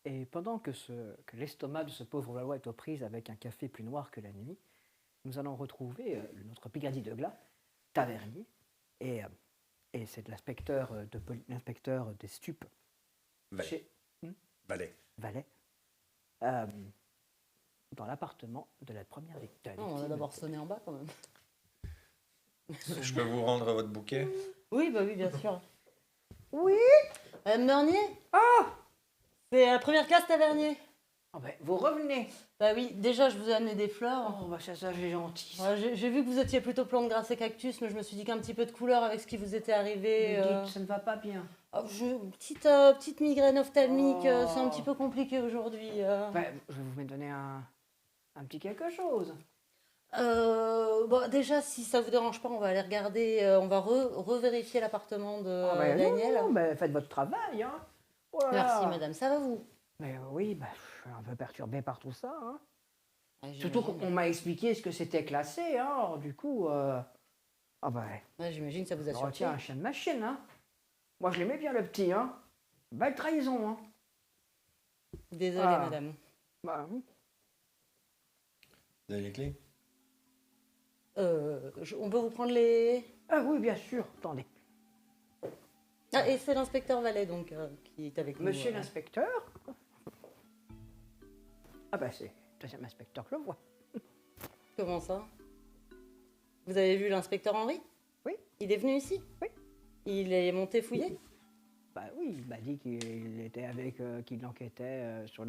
Et pendant que l'estomac de ce pauvre Valois est aux prises avec un café plus noir que la nuit, nous allons retrouver notre brigadier de glas, Tavernier, et, euh, et c'est l'inspecteur des stupes Valet. chez Valet. Valais, euh, dans l'appartement de la première victime. Non, on va d'abord sonner en bas quand même. Je peux vous rendre votre bouquet? Oui, bah oui, bien sûr. Oui. Madame Meunier? C'est la première classe Tavernier. Oh ben, vous revenez. Bah oui, déjà, je vous ai amené des fleurs. Oh, bah ça, c'est gentil. Ouais, j'ai vu que vous étiez plutôt plante grasse et cactus, mais je me suis dit qu'un petit peu de couleur avec ce qui vous était arrivé. Mais dites, ça ne va pas bien. Petite migraine ophtalmique, c'est un petit peu compliqué aujourd'hui. Ben, je vais vous donner un petit quelque chose. Bon, déjà, si ça vous dérange pas, on va aller regarder, on va revérifier l'appartement de Ah ben, Daniel. non, ben, faites votre travail, hein. Oh là Merci, là. madame, ça va vous? Mais oui, ben, je suis un peu perturbé par tout ça, hein. Ouais, Surtout j'imagine. qu'on m'a expliqué ce que c'était classé, hein. Alors, du coup, ah ben, Ouais, j'imagine que ça vous a on surpris. retient un chien de machine, hein. Moi, je l'aimais bien, le petit, hein. Belle trahison, hein. Désolée, Ah. madame. Bah, Vous avez les clés? On peut vous prendre les... ah oui, bien sûr. Attendez. Ah, et c'est l'inspecteur Vallet, donc, qui est avec nous. Monsieur l'inspecteur. Ah ben, c'est le deuxième inspecteur que je vois. Comment ça? Vous avez vu l'inspecteur Henri? Oui. Il est venu ici? Oui. Il est monté fouiller? Bah oui, il m'a dit qu'il était avec, qu'il enquêtait sur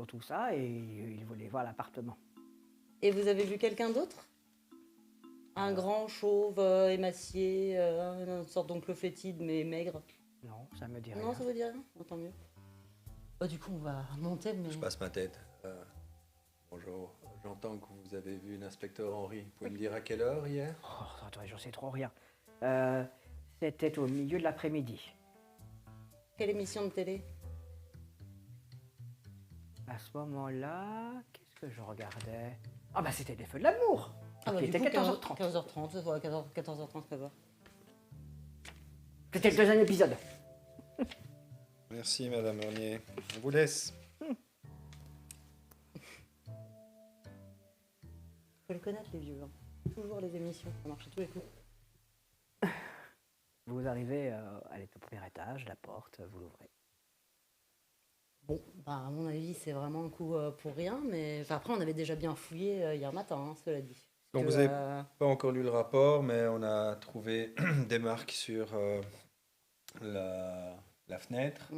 tout ça et il voulait voir l'appartement. Et vous avez vu quelqu'un d'autre? Un grand chauve, émacié, une sorte d'oncle fétide mais maigre. Non, ça me dit rien. Non, ça veut dire rien? Oh, tant mieux. Bah, du coup, on va monter, mais... Je passe ma tête. Bonjour. J'entends que vous avez vu l'inspecteur Henri. Vous pouvez me dire à quelle heure hier? Oh, attendez, j'en sais trop rien. C'était au milieu de l'après-midi. Quelle émission de télé? À ce moment-là, qu'est-ce que je regardais? Ah bah c'était les Feux de l'amour. Ah bah, Il du était coup, 14h30. 15h30, ouais, 14h30, ça va. C'était le deuxième épisode. Merci, madame Meunier. On vous laisse. Faut les connaître, les vieux. Hein. Toujours les émissions, ça marche à tous les coups. Vous arrivez au premier étage, la porte, vous l'ouvrez. Bon, bah, à mon avis, c'est vraiment un coup pour rien, mais enfin, après, on avait déjà bien fouillé hier matin, hein, cela dit. Donc Parce vous que, avez pas encore lu le rapport, mais on a trouvé des marques sur la fenêtre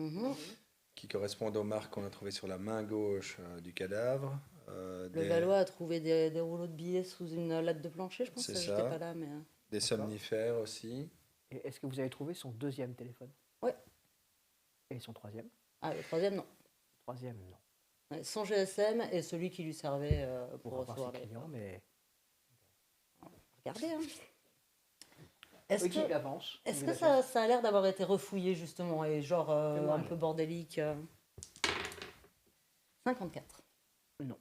qui correspondent aux marques qu'on a trouvées sur la main gauche du cadavre. Le Valois a trouvé des rouleaux de billets sous une latte de plancher, je pense. C'est J'étais ça. pas là, mais... Des somnifères aussi. Et est-ce que vous avez trouvé son deuxième téléphone? Ouais. Et son troisième? Ah, le troisième, non. Troisième, non. Ouais, son GSM et celui qui lui servait pour Pour avoir recevoir ses les... clients, mais... Regardez, hein. Est-ce Oui, que, qui avance. est-ce Oui, que la ça a l'air d'avoir été refouillé, justement, et genre Fais-moi un un peu jet. bordélique 54. Non.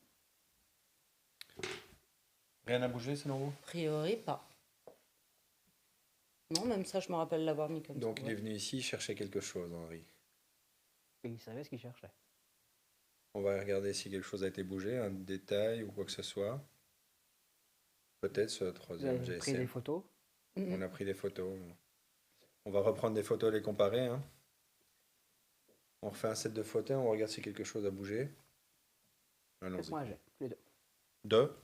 Rien à bouger selon vous? A priori, pas. Non, même ça, je me rappelle l'avoir mis comme Donc ça. il est venu ici chercher quelque chose, Henri. Et il savait ce qu'il cherchait. On va regarder si quelque chose a été bougé, un détail ou quoi que ce soit. Peut-être ce Vous troisième avez pris des GSM. photos? On a pris des photos. On va reprendre des photos et les comparer. Hein. On refait un set de photos, on regarde si quelque chose a bougé. Allons-y. Faites-moi un jet, tous les deux. Deux.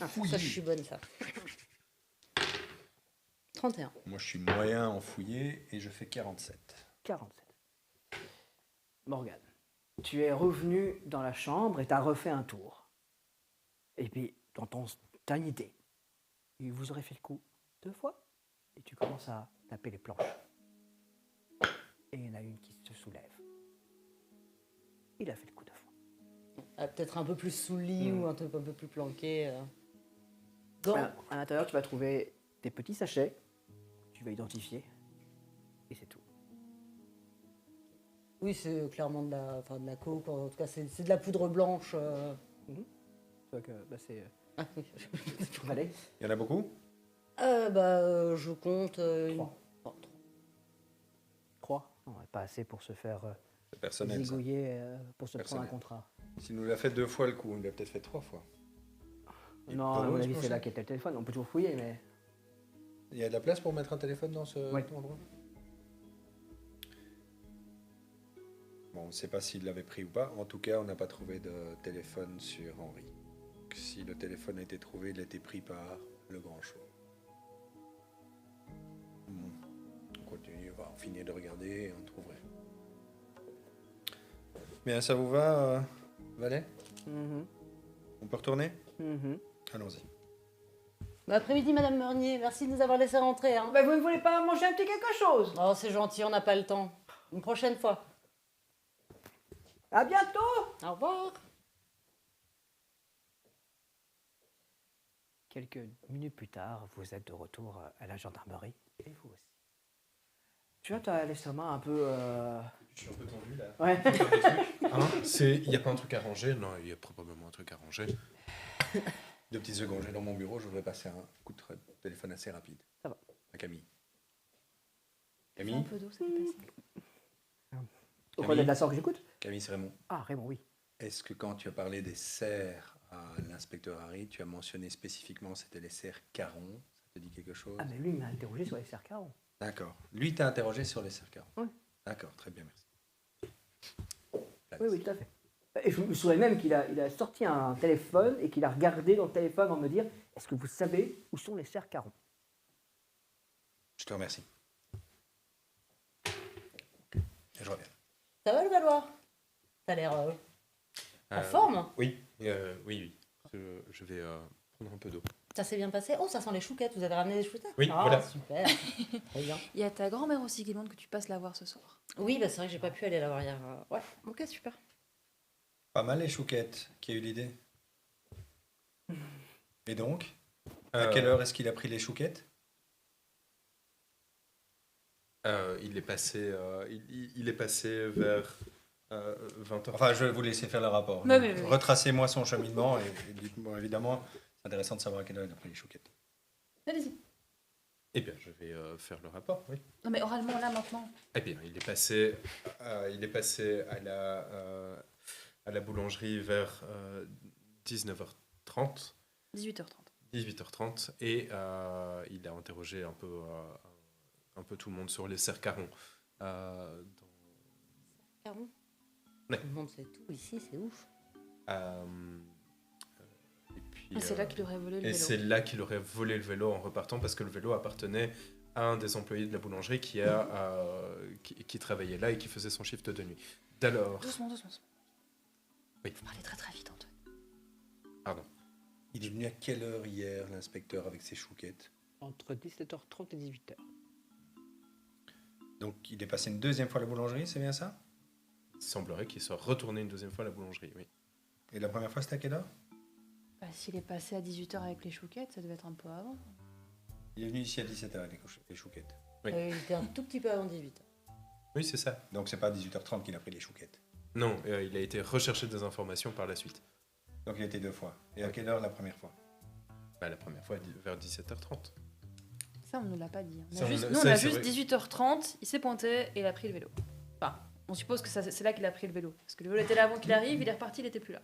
Ah, ça, je suis bonne, ça. 31. Moi, je suis moyen en fouillé et je fais 47. 47. Morgane, tu es revenu dans la chambre et t'as refait un tour. Et puis, dans ton spontanéité, il vous aurait fait le coup 2 fois. Et tu commences à taper les planches. Et il y en a une qui se soulève. Il a fait le coup 2 fois. Ah, peut-être un peu plus sous le lit ou un peu plus planqué. Dans- À l'intérieur, tu vas trouver des petits sachets. Tu vas identifier. Et c'est tout. Oui, c'est clairement de la coke. En tout cas, c'est de la poudre blanche. Donc, c'est Ah, oui. Valet. Il y en a beaucoup? Je compte... 3. 3. Non, pas assez pour se faire Personnel, ça. zigouiller pour se prendre un Personnel. contrat. S'il nous l'a fait 2 fois le coup, il l'a peut-être fait 3 fois. Il Non, peut à mon rouler, avis, ce c'est là prochain. qu'était le téléphone. On peut toujours fouiller, mais... Il y a de la place pour mettre un téléphone dans ce Oui. endroit? Bon, on ne sait pas s'il l'avait pris ou pas. En tout cas, on n'a pas trouvé de téléphone sur Henri. Donc, si le téléphone a été trouvé, il a été pris par le grand show. Bon, on continue, on va finir de regarder et on trouverait. Bien, ça vous va, Valet? Mhm, On peut retourner? mhm. Allons-y. Bon après-midi, Madame Meunier. Merci de nous avoir laissé rentrer. Hein. Bah, vous ne voulez pas manger un petit quelque chose? Oh, c'est gentil, on n'a pas le temps. Une prochaine fois. À bientôt! Au revoir. Quelques minutes plus tard, vous êtes de retour à la gendarmerie. Et vous aussi. Tu vois, tu as l'estomac un peu... Je suis un peu tendu là. Ouais. Il n'y a pas un truc à ranger? Non, il y a probablement un truc à ranger. 2 petites secondes, j'ai dans mon bureau, je voudrais passer un coup de téléphone assez rapide. Ça va. À Camille. Un Camille? peu d'eau, ça fait passer. Au relais de la sorte que j'écoute? Camille, c'est Raymond. Ah, Raymond, oui. Est-ce que quand tu as parlé des cerfs à l'inspecteur Harry, tu as mentionné spécifiquement c'était les cerfs Caron? Ça te dit quelque chose? Ah, mais lui, il m'a interrogé sur les cerfs Caron. D'accord. Lui t'a interrogé sur les cerfs Caron? Oui. D'accord, très bien, merci. Oui, oui, tout à fait. Et je me souviens même qu'il a sorti un téléphone et qu'il a regardé dans le téléphone en me dire est-ce que vous savez où sont les cerfs Caron? Je te remercie. Et je reviens. Ça va le Valois? T'as l'air en forme. Oui, oui. Je vais prendre un peu d'eau. Ça s'est bien passé. Oh, ça sent les chouquettes. Vous avez ramené des chouquettes? Oui, Ah, voilà. super. Très bien. Il y a ta grand-mère aussi qui demande que tu passes la voir ce soir. Oui, bah, c'est vrai que j'ai pas pu aller la voir hier. Ouais. Ok, super. Pas mal les chouquettes. Qui a eu l'idée? Et donc, à Euh, quelle heure est-ce qu'il a pris les chouquettes? il est passé vers 20h. Enfin, je vais vous laisser faire le rapport. Mais oui. Retracez-moi son cheminement et dites-moi, évidemment, c'est intéressant de savoir à quelle heure il a pris les chouquettes. Allez-y. Eh bien, je vais faire le rapport, oui. Non, mais oralement, là, maintenant. Eh bien, il est passé à la boulangerie vers 19h30, 18h30. 18h30, et il a interrogé un peu tout le monde sur les cerfs Caron. Caron. Ouais. Tout le monde sait tout ici, c'est ouf. Et puis, Ah, c'est là qu'il aurait volé le et vélo. c'est là qu'il aurait volé le vélo en repartant parce que le vélo appartenait à un des employés de la boulangerie qui travaillait là et qui faisait son shift de nuit. D'alors, Doucement. Oui. Faut parler très très vite, Antoine. pardon. Il est venu à quelle heure hier, l'inspecteur, avec ses chouquettes? Entre 17h30 et 18h. Donc, il est passé une deuxième fois à la boulangerie, c'est bien ça? Il semblerait qu'il soit retourné une deuxième fois à la boulangerie, oui. Et la première fois, c'était à quelle heure? Bah, s'il est passé à 18h avec les chouquettes, ça devait être un peu avant. Il est venu ici à 17h avec les chouquettes. Oui. Il était un tout petit peu avant 18h. Oui, c'est ça. Donc, c'est pas à 18h30 qu'il a pris les chouquettes. Non, il a été rechercher des informations par la suite. Donc, il était 2 fois. Et à quelle heure la première fois? Bah, la première fois vers 17h30. Ça, on ne l'a pas dit. Hein. Ça, Nous, on on a- a c'est juste vrai. 18h30, il s'est pointé et il a pris le vélo. Enfin, on suppose que c'est là qu'il a pris le vélo. Parce que le vélo était là avant qu'il arrive, il est reparti, il n'était plus là.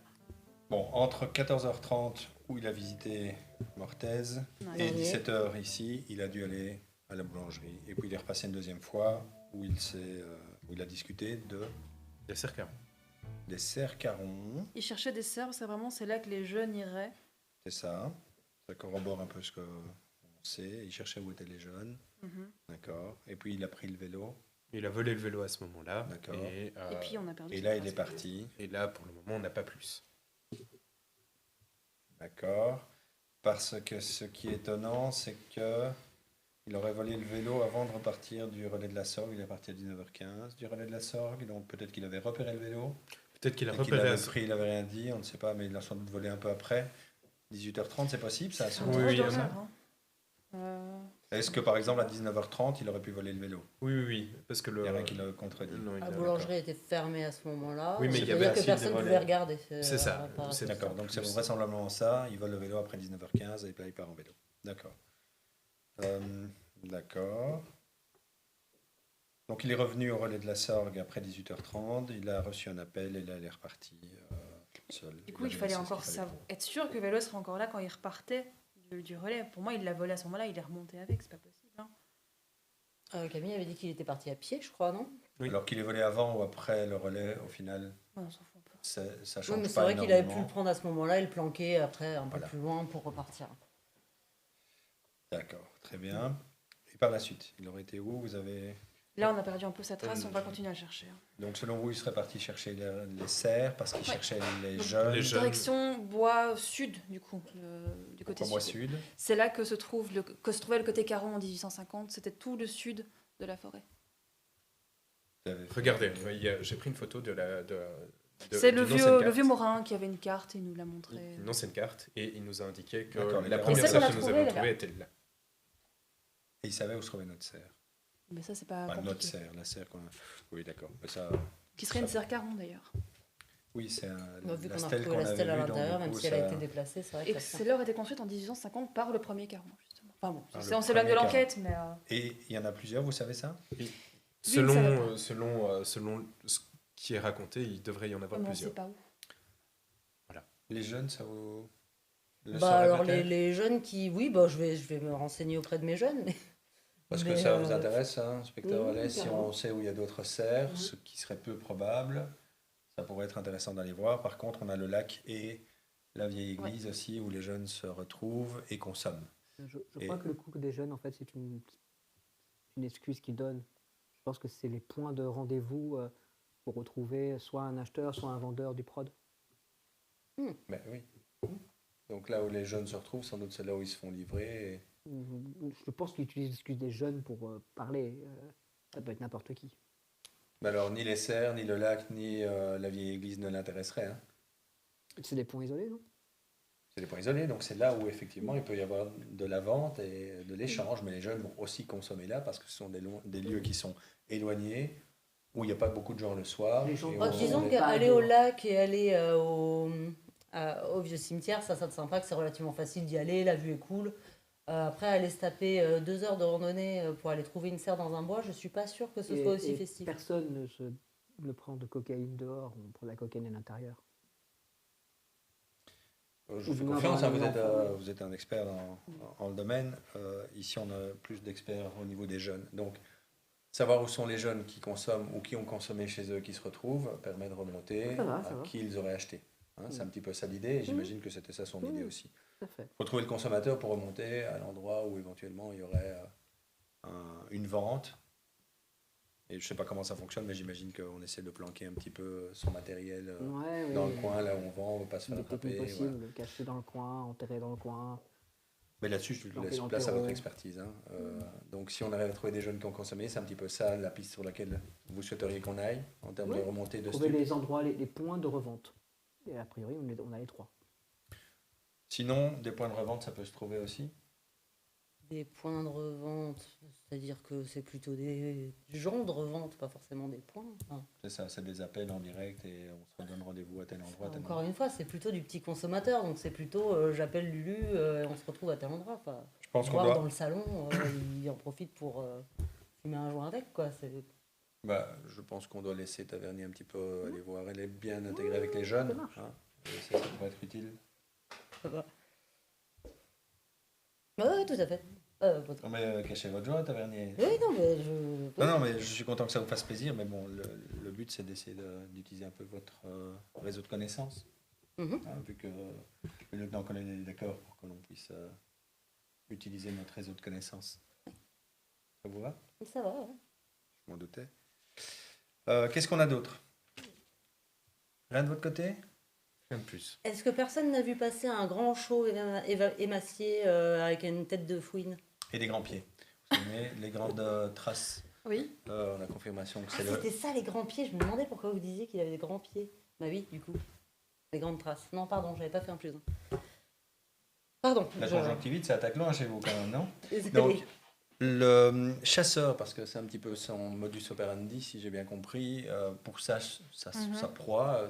Bon, entre 14h30, où il a visité Mortaise, Ouais. et Oui. 17h ici, il a dû aller à la boulangerie. Et puis, il est repassé une deuxième fois, où il a discuté Les cerfs Caron. des cerfs Caron. Il cherchait des cerfs, c'est là que les jeunes iraient. C'est ça. Ça corrobore un peu ce qu'on sait. Il cherchait où étaient les jeunes. D'accord. Et puis, il a pris le vélo. Il a volé le vélo à ce moment-là. D'accord. Et, Et puis on a perdu. Et son là, il trace. est parti. et là, pour le moment, on n'a pas plus. D'accord. Parce que ce qui est étonnant, c'est que il aurait volé le vélo avant de repartir du relais de la Sorgue. Il est parti à 19h15 du relais de la Sorgue. Donc peut-être qu'il avait repéré le vélo. Peut-être qu'il a Et qu'il repéré l'avait pris, il n'avait rien dit, on ne sait pas, mais il l'a sans doute volé un peu après. 18h30, c'est possible ça? C'est Oui, un drôle oui, d'horaire, hein. hein. Est-ce que par exemple à 19h30, il aurait pu voler le vélo? Oui, parce que Il le... n'y a rien qui le contredit. Non, il La a- boulangerie était fermée à ce moment-là. Oui, mais il y C'est-à-dire avait que assez personne de ne pouvait volets. regarder. C'est ça, pas- c'est D'accord, donc c'est plus. vraisemblablement ça. Il vole le vélo après 19h15 et puis là, il part en vélo. D'accord. D'accord. Donc il est revenu au relais de la Sorgue après 18h30, il a reçu un appel et là il est reparti seul. Du coup, il fallait encore être sûr que le vélo serait encore là quand il repartait du relais. Pour moi, il l'a volé à ce moment-là, il est remonté avec, c'est pas possible. Hein. Camille avait dit qu'il était parti à pied, je crois, non? Oui. Alors qu'il est volé avant ou après le relais, au final, Ouais, on s'en fout un peu. ça Oui, change mais c'est pas vrai qu'il avait pu énormément. le prendre à ce moment-là et le planquer après un peu Voilà. plus loin pour repartir. D'accord, très bien. Et par la suite, il aurait été où? Vous avez... Là, on a perdu un peu sa trace, on va continuer à le chercher. Hein. Donc selon vous, il serait parti chercher les cerfs parce qu'il Ouais. cherchait les Donc, jeunes. les jeunes. Direction bois sud, du coup, du côté Pourquoi sud. moi sud? C'est là que se trouvait le côté Caron en 1850. C'était tout le sud de la forêt. Vous avez fait- Regardez, j'ai pris une photo de la. C'est d'une le ancienne vieux carte. Morin qui avait une carte et il nous l'a montré. Une ancienne carte et il nous a indiqué que D'accord, la les première celle qu'on cerf a que nous trouvée, avons elle est là. trouvée était là. Et il savait où se trouvait notre cerf. Mais ça, c'est pas Enfin, notre compliqué. cerf, la cerf qu'on a. Oui, d'accord. Mais ça, Qui serait une serre Caron d'ailleurs. oui, c'est Vu la qu'on a stèle retrouvé qu'on la avait stèle à vue, donc, l'intérieur, du même coup, si elle a ça- été déplacée, c'est vrai Et que que celle-là aurait été construite en 1850 par le premier Caron, justement. Enfin bon, Ah, c'est- le on s'éloigne de premier l'enquête, mais. Et il y en a plusieurs, vous savez ça? Selon, savait pas. selon ce qui est raconté, il devrait y en avoir on ne sait plusieurs. pas où. Les jeunes, ça vous... le Bah saurait alors peut-être les jeunes qui... Oui, bah, je vais me renseigner auprès de mes jeunes. Mais... Parce que mais, ça vous intéresse, hein, inspecteur oui, Wallace, si carrément. on sait où il y a d'autres cerfs, Mhm. ce qui serait peu probable, ça pourrait être intéressant d'aller voir. Par contre, on a le lac et la vieille église aussi, où les jeunes se retrouvent et consomment. Je Et- crois que le coup des jeunes, en fait, c'est une excuse qu'ils donnent. Je pense que c'est les points de rendez-vous pour retrouver soit un acheteur, soit un vendeur du prod. Ben oui. Donc là où les jeunes se retrouvent, sans doute c'est là où ils se font livrer. Et... Je pense qu'ils utilisent l'excuse des jeunes pour parler. Ça peut être n'importe qui. Mais alors, ni les cerfs, ni le lac, ni la vieille église ne l'intéresseraient. Hein. C'est des points isolés, non? C'est des points isolés, donc c'est là où effectivement il peut y avoir de la vente et de l'échange, mais les jeunes vont aussi consommer là parce que ce sont des lieux qui sont éloignés, où il n'y a pas beaucoup de gens le soir. Les gens et vont- où- Disons on- qu'aller au lac et aller au vieux cimetière, ça te sympa, que c'est relativement facile d'y aller, la vue est cool. Après, aller se taper 2 heures de randonnée pour aller trouver une serre dans un bois, je suis pas sûre que ce soit aussi festif. Personne ne prend de cocaïne dehors, on prend de la cocaïne à l'intérieur. Je vous fais Ou confiance, hein, normalement, vous êtes un expert dans le domaine. Ici, on a plus d'experts au niveau des jeunes. Donc, savoir où sont les jeunes qui consomment ou qui ont consommé chez eux, qui se retrouvent, permet de remonter Ça va, à ça va. qui ils auraient acheté. Hein, c'est un petit peu ça l'idée, et j'imagine que c'était ça son idée aussi. Tout à fait. Il faut trouver le consommateur pour remonter à l'endroit où éventuellement il y aurait une vente. Et je ne sais pas comment ça fonctionne, mais j'imagine qu'on essaie de planquer un petit peu son matériel Ouais, dans oui. le coin, là où on vend, on ne veut pas se Il faire est peut-être attraper. possible, Voilà. caché dans le coin, enterré dans le coin. Mais là-dessus, je Planqué laisse dans le place à terreau. votre expertise. Hein. Donc si on arrive à trouver des jeunes qui ont consommé, c'est un petit peu ça la piste sur laquelle vous souhaiteriez qu'on aille en termes de Ouais. remontée de Trouver stup. les endroits, les points de revente. Et a priori, on a les 3. Sinon, des points de revente, ça peut se trouver aussi. Des points de revente, c'est-à-dire que c'est plutôt des gens de revente, pas forcément des points. Enfin, C'est ça, c'est des appels en direct et on se redonne rendez-vous à tel endroit. tel encore une fois, c'est plutôt du petit consommateur, donc c'est plutôt j'appelle Lulu et on se retrouve à tel endroit. Enfin, Je pense qu'on voir doit. dans le salon, il en profite pour fumer un joint avec, quoi. Je pense qu'on doit laisser Tavernier un petit peu aller voir. Elle est bien intégrée avec les jeunes. ça marche. Hein, et ça pourrait être utile. Ça va. Oui, tout à fait. Non, mais cachez votre joie, Tavernier. Oui, non, mais Non, mais je suis content que ça vous fasse plaisir, mais bon, le but c'est d'essayer d'utiliser un peu votre réseau de connaissances, Mhm. hein, vu que le lieutenant-colonel est d'accord pour que l'on puisse utiliser notre réseau de connaissances. Ça vous va? Ça va, ouais. Je m'en doutais. Qu'est-ce qu'on a d'autre? Rien de votre côté? Rien de plus. Est-ce que personne n'a vu passer un grand chauve émacié avec une tête de fouine? Et des grands pieds. Vous savez, les grandes traces. Oui. On a confirmation que Ah, c'est le... c'était ça les grands pieds, je me demandais pourquoi vous disiez qu'il avait des grands pieds. Bah oui, du coup. Des grandes traces. Non, pardon, j'avais pas fait un plus un. Pardon. La conjonctivite, ça attaque loin chez vous quand même, non? Désolée. Donc, Le chasseur, parce que c'est un petit peu son modus operandi, si j'ai bien compris, pour sa proie,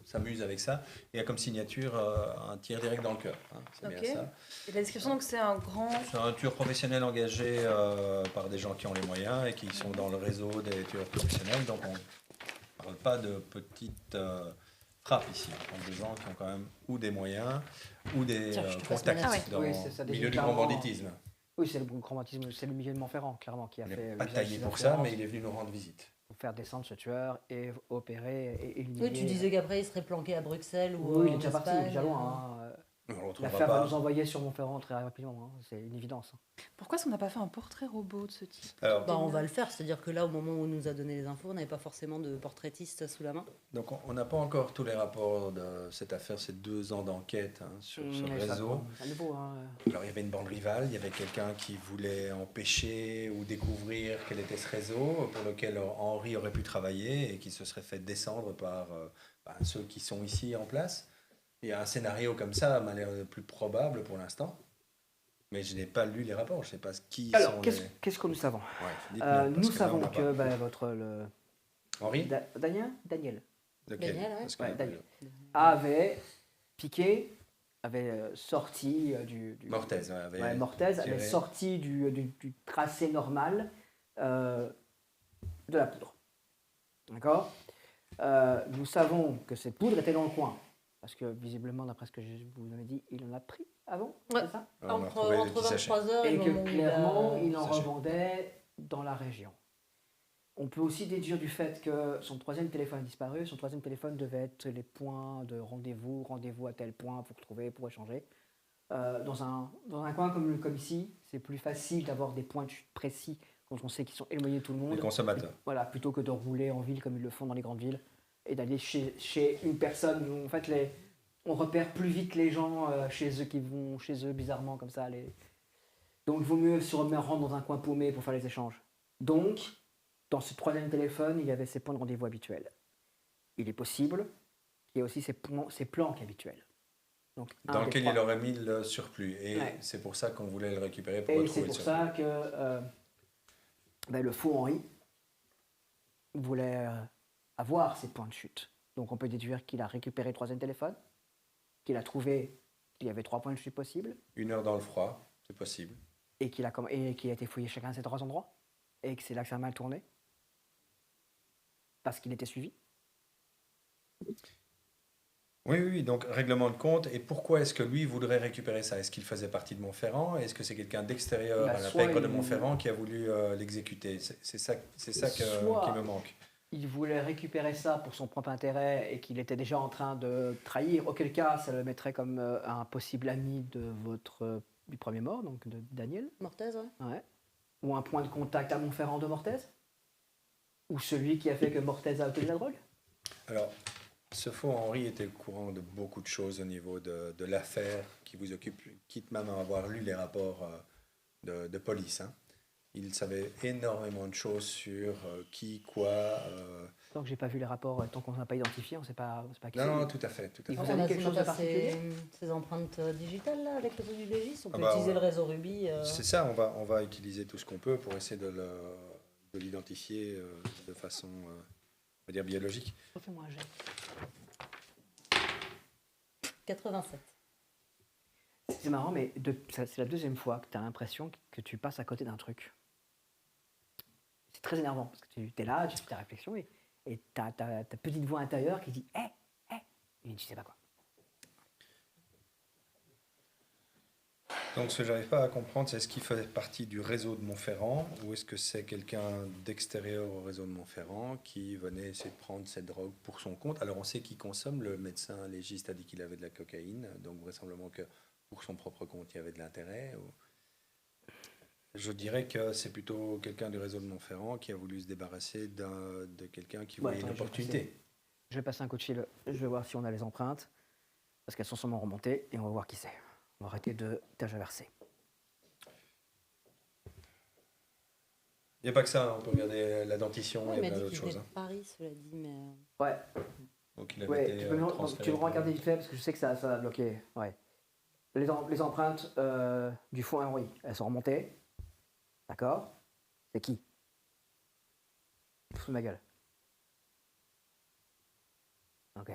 s'amuse avec ça. Et a comme signature un tir direct dans le cœur. Hein, c'est Ok. bien ça. Et la description, donc c'est un grand. C'est un tueur professionnel engagé par des gens qui ont les moyens et qui sont dans le réseau des tueurs professionnels. Donc on ne parle pas de petites frappes ici. On parle de gens qui ont quand même ou des moyens ou des Tiens, je te passe contacts ma note. dans Oui, c'est ça, le des milieu du grand clairement- banditisme. Oui, c'est le bon traumatisme, c'est le Miguel Montferrand, clairement, qui a Il fait n'est pas l'usage taillé des pour ça, influences mais il est venu nous rendre visite. pour faire descendre ce tueur et opérer et éliminer. Oui, tu disais qu'après il serait planqué à Bruxelles ou Oui, il est en déjà parti, il est Espagne. déjà loin. Hein. On ne le retrouvera L'affaire va pas. nous envoyer sur Montferrand très rapidement, hein. C'est une évidence. Pourquoi est-ce qu'on n'a pas fait un portrait robot de ce type? Alors, Bah, on va le faire, c'est-à-dire que là, au moment où on nous a donné les infos, on n'avait pas forcément de portraitiste sous la main. donc on n'a pas encore tous les rapports de cette affaire, ces 2 ans d'enquête sur ce Mais ça, réseau. c'est à nouveau. Hein. Alors il y avait une bande rivale, il y avait quelqu'un qui voulait empêcher ou découvrir quel était ce réseau, pour lequel Henri aurait pu travailler et qui se serait fait descendre par ceux qui sont ici en place. Il y a un scénario comme ça m'a l'air le plus probable pour l'instant, mais je n'ai pas lu les rapports, je ne sais pas qui Alors, sont qu'est-ce que nous savons? Ouais, dites-nous, parce Nous que là, savons on n'a que pas. votre Henri Daniel Lequel Daniel, ouais. Parce que- Ouais, Daniel. avait piqué, avait sorti du Mortaise, ouais, avait ouais, Mortaise avait tiré. sorti du tracé normal de la poudre. D'accord. Nous savons que cette poudre était dans le coin. Parce que visiblement, d'après ce que je vous avais dit, il en a pris avant, Ouais. c'est ça? On a Entre, retrouvé le entre petit sachet. 23h et Et le que moment où clairement, il en Sachet. revendait dans la région. On peut aussi déduire du fait que son 3e téléphone a disparu. Son 3e téléphone devait être les points de rendez-vous à tel point pour trouver, pour échanger. Dans un coin comme ici, c'est plus facile d'avoir des points de chute précis quand on sait qu'ils sont éloignés de tout le Les monde. consommateurs. Voilà, plutôt que de rouler en ville comme ils le font dans les grandes villes et d'aller chez une personne où en fait on repère plus vite les gens chez eux qui vont chez eux bizarrement comme ça. Donc il vaut mieux se rendre dans un coin paumé pour faire les échanges. Donc, dans ce 3e téléphone, il y avait ses points de rendez-vous habituels. Il est possible qu'il y ait aussi ses planques habituelles. Donc, Dans un des lequel trois. il aurait mis le surplus. Et Ouais. c'est pour ça qu'on voulait le récupérer pour Et retrouver c'est le pour surplus. ça que le faux Henri voulait avoir ses points de chute. Donc on peut déduire qu'il a récupéré le 3e téléphone, qu'il a trouvé qu'il y avait 3 points de chute possibles, 1 heure dans le froid, c'est possible. et qu'il a été fouillé chacun de ces 3 endroits, et que c'est là que ça a mal tourné, parce qu'il était suivi. Oui, donc règlement de compte. Et pourquoi est-ce que lui voudrait récupérer ça? Est-ce qu'il faisait partie de Montferrand? Est-ce que c'est quelqu'un d'extérieur à la soit pègre de il- Montferrand qui a voulu l'exécuter? C'est ça Soit- qui me manque. Il voulait récupérer ça pour son propre intérêt et qu'il était déjà en train de trahir, auquel cas ça le mettrait comme un possible ami du premier mort, donc de Daniel. Mortaise, ouais. Ouais. Ou un point de contact à Montferrand de Mortaise. Ou celui qui a fait que Mortaise a obtenu la drogue. Alors, ce faux Henri était au courant de beaucoup de choses au niveau de l'affaire qui vous occupe, quitte même à avoir lu les rapports de police. Hein. Il savait énormément de choses sur qui, quoi. Tant que j'ai pas vu les rapports, tant qu'on n'a pas identifié, on ne sait pas qui c'est. Non, tout à fait. Il On vous a dit a quelque chose de ces, particulier ces empreintes digitales là, avec le truc du légis. On peut bah, utiliser ouais. le réseau Ruby. C'est ça, on va utiliser tout ce qu'on peut pour essayer de l'identifier de façon, on va dire, biologique. Refais-moi un jet. 87. C'est marrant, mais c'est la 2e fois que tu as l'impression que tu passes à côté d'un truc. C'est très énervant, parce que tu es là, tu fais ta réflexion, et tu as ta petite voix intérieure qui dit « hé !» et tu sais pas quoi. Donc, ce que j'arrive pas à comprendre, c'est est-ce qu'il faisait partie du réseau de Montferrand ou est-ce que c'est quelqu'un d'extérieur au réseau de Montferrand qui venait essayer de prendre cette drogue pour son compte. Alors, on sait qu'il consomme, le médecin légiste a dit qu'il avait de la cocaïne, donc vraisemblablement que pour son propre compte, il y avait de l'intérêt. Je dirais que c'est plutôt quelqu'un du réseau de Montferrand qui a voulu se débarrasser de quelqu'un qui voyait une attends, opportunité. Je vais passer un coup de fil, je vais voir si on a les empreintes, parce qu'elles sont sûrement remontées, et on va voir qui c'est. On va arrêter de tergiverser. Il n'y a pas que ça, on peut regarder la dentition, Ouais, il y il a m'a plein dit d'autres qu'il choses. venait de Paris, cela dit, mais... Ouais, Donc, il avait ouais, été tu peux me transféré. regarder vite fait, parce que je sais que ça va bloquer. Ouais. Les empreintes du faux Henri, elles sont remontées. D'accord? C'est qui? Fous de ma gueule. Ok.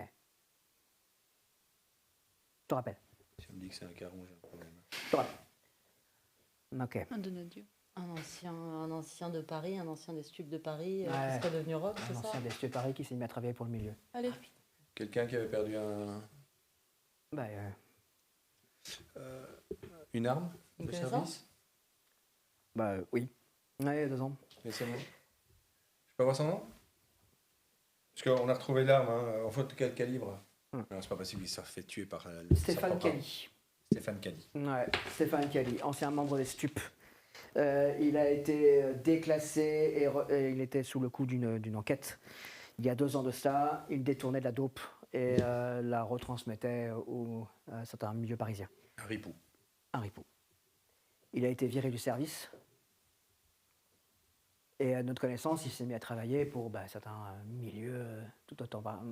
Je te rappelle. Si on me dit que c'est un caron, j'ai un problème. Je te rappelle. Ok. Un de notre Dieu. Un ancien de Paris, un ancien des stupes de Paris, qui Ouais. serait devenu rock, c'est Un ça? ancien des Stueux Paris qui s'est mis à travailler pour le milieu. Allez. Quelqu'un qui avait perdu Bah, une arme Une de connaissance? service. oui. Ouais, 2 ans. Et son nom. Je peux avoir son nom? Parce qu'on a retrouvé l'arme, hein. En fait, quel calibre? Non, c'est pas possible, il s'est fait tuer par Stéphane sa propre arme. Kelly. Stéphane Kelly. Ouais, Stéphane Kelly, ancien membre des Stupes. Il a été déclassé et il était sous le coup d'une enquête. Il y a 2 ans de ça, il détournait de la dope et la retransmettait à certains milieux parisiens. Un ripou. Un ripou. Il a été viré du service. Et à notre connaissance, il s'est mis à travailler pour certains milieux, tout autant certains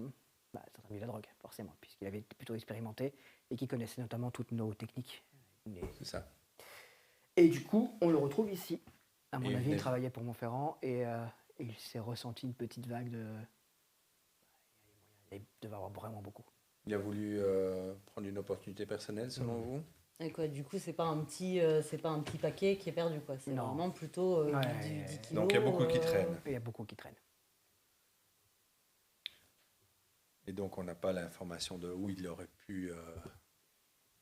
milieux de la drogue, forcément, puisqu'il avait été plutôt expérimenté et qu'il connaissait notamment toutes nos techniques. C'est ça. Et du coup, on le retrouve ici. À mon Et avis, il il est- travaillait pour Montferrand et il s'est ressenti une petite vague de. Il devait avoir vraiment beaucoup. Il a voulu prendre une opportunité personnelle, selon vous? Et quoi, du coup, c'est pas un petit paquet qui est perdu, quoi. C'est Non. vraiment plutôt Ouais. 10 kilos. Donc il y a beaucoup qui traînent. Et il y a beaucoup qui traînent. Et donc on n'a pas l'information de où il aurait pu.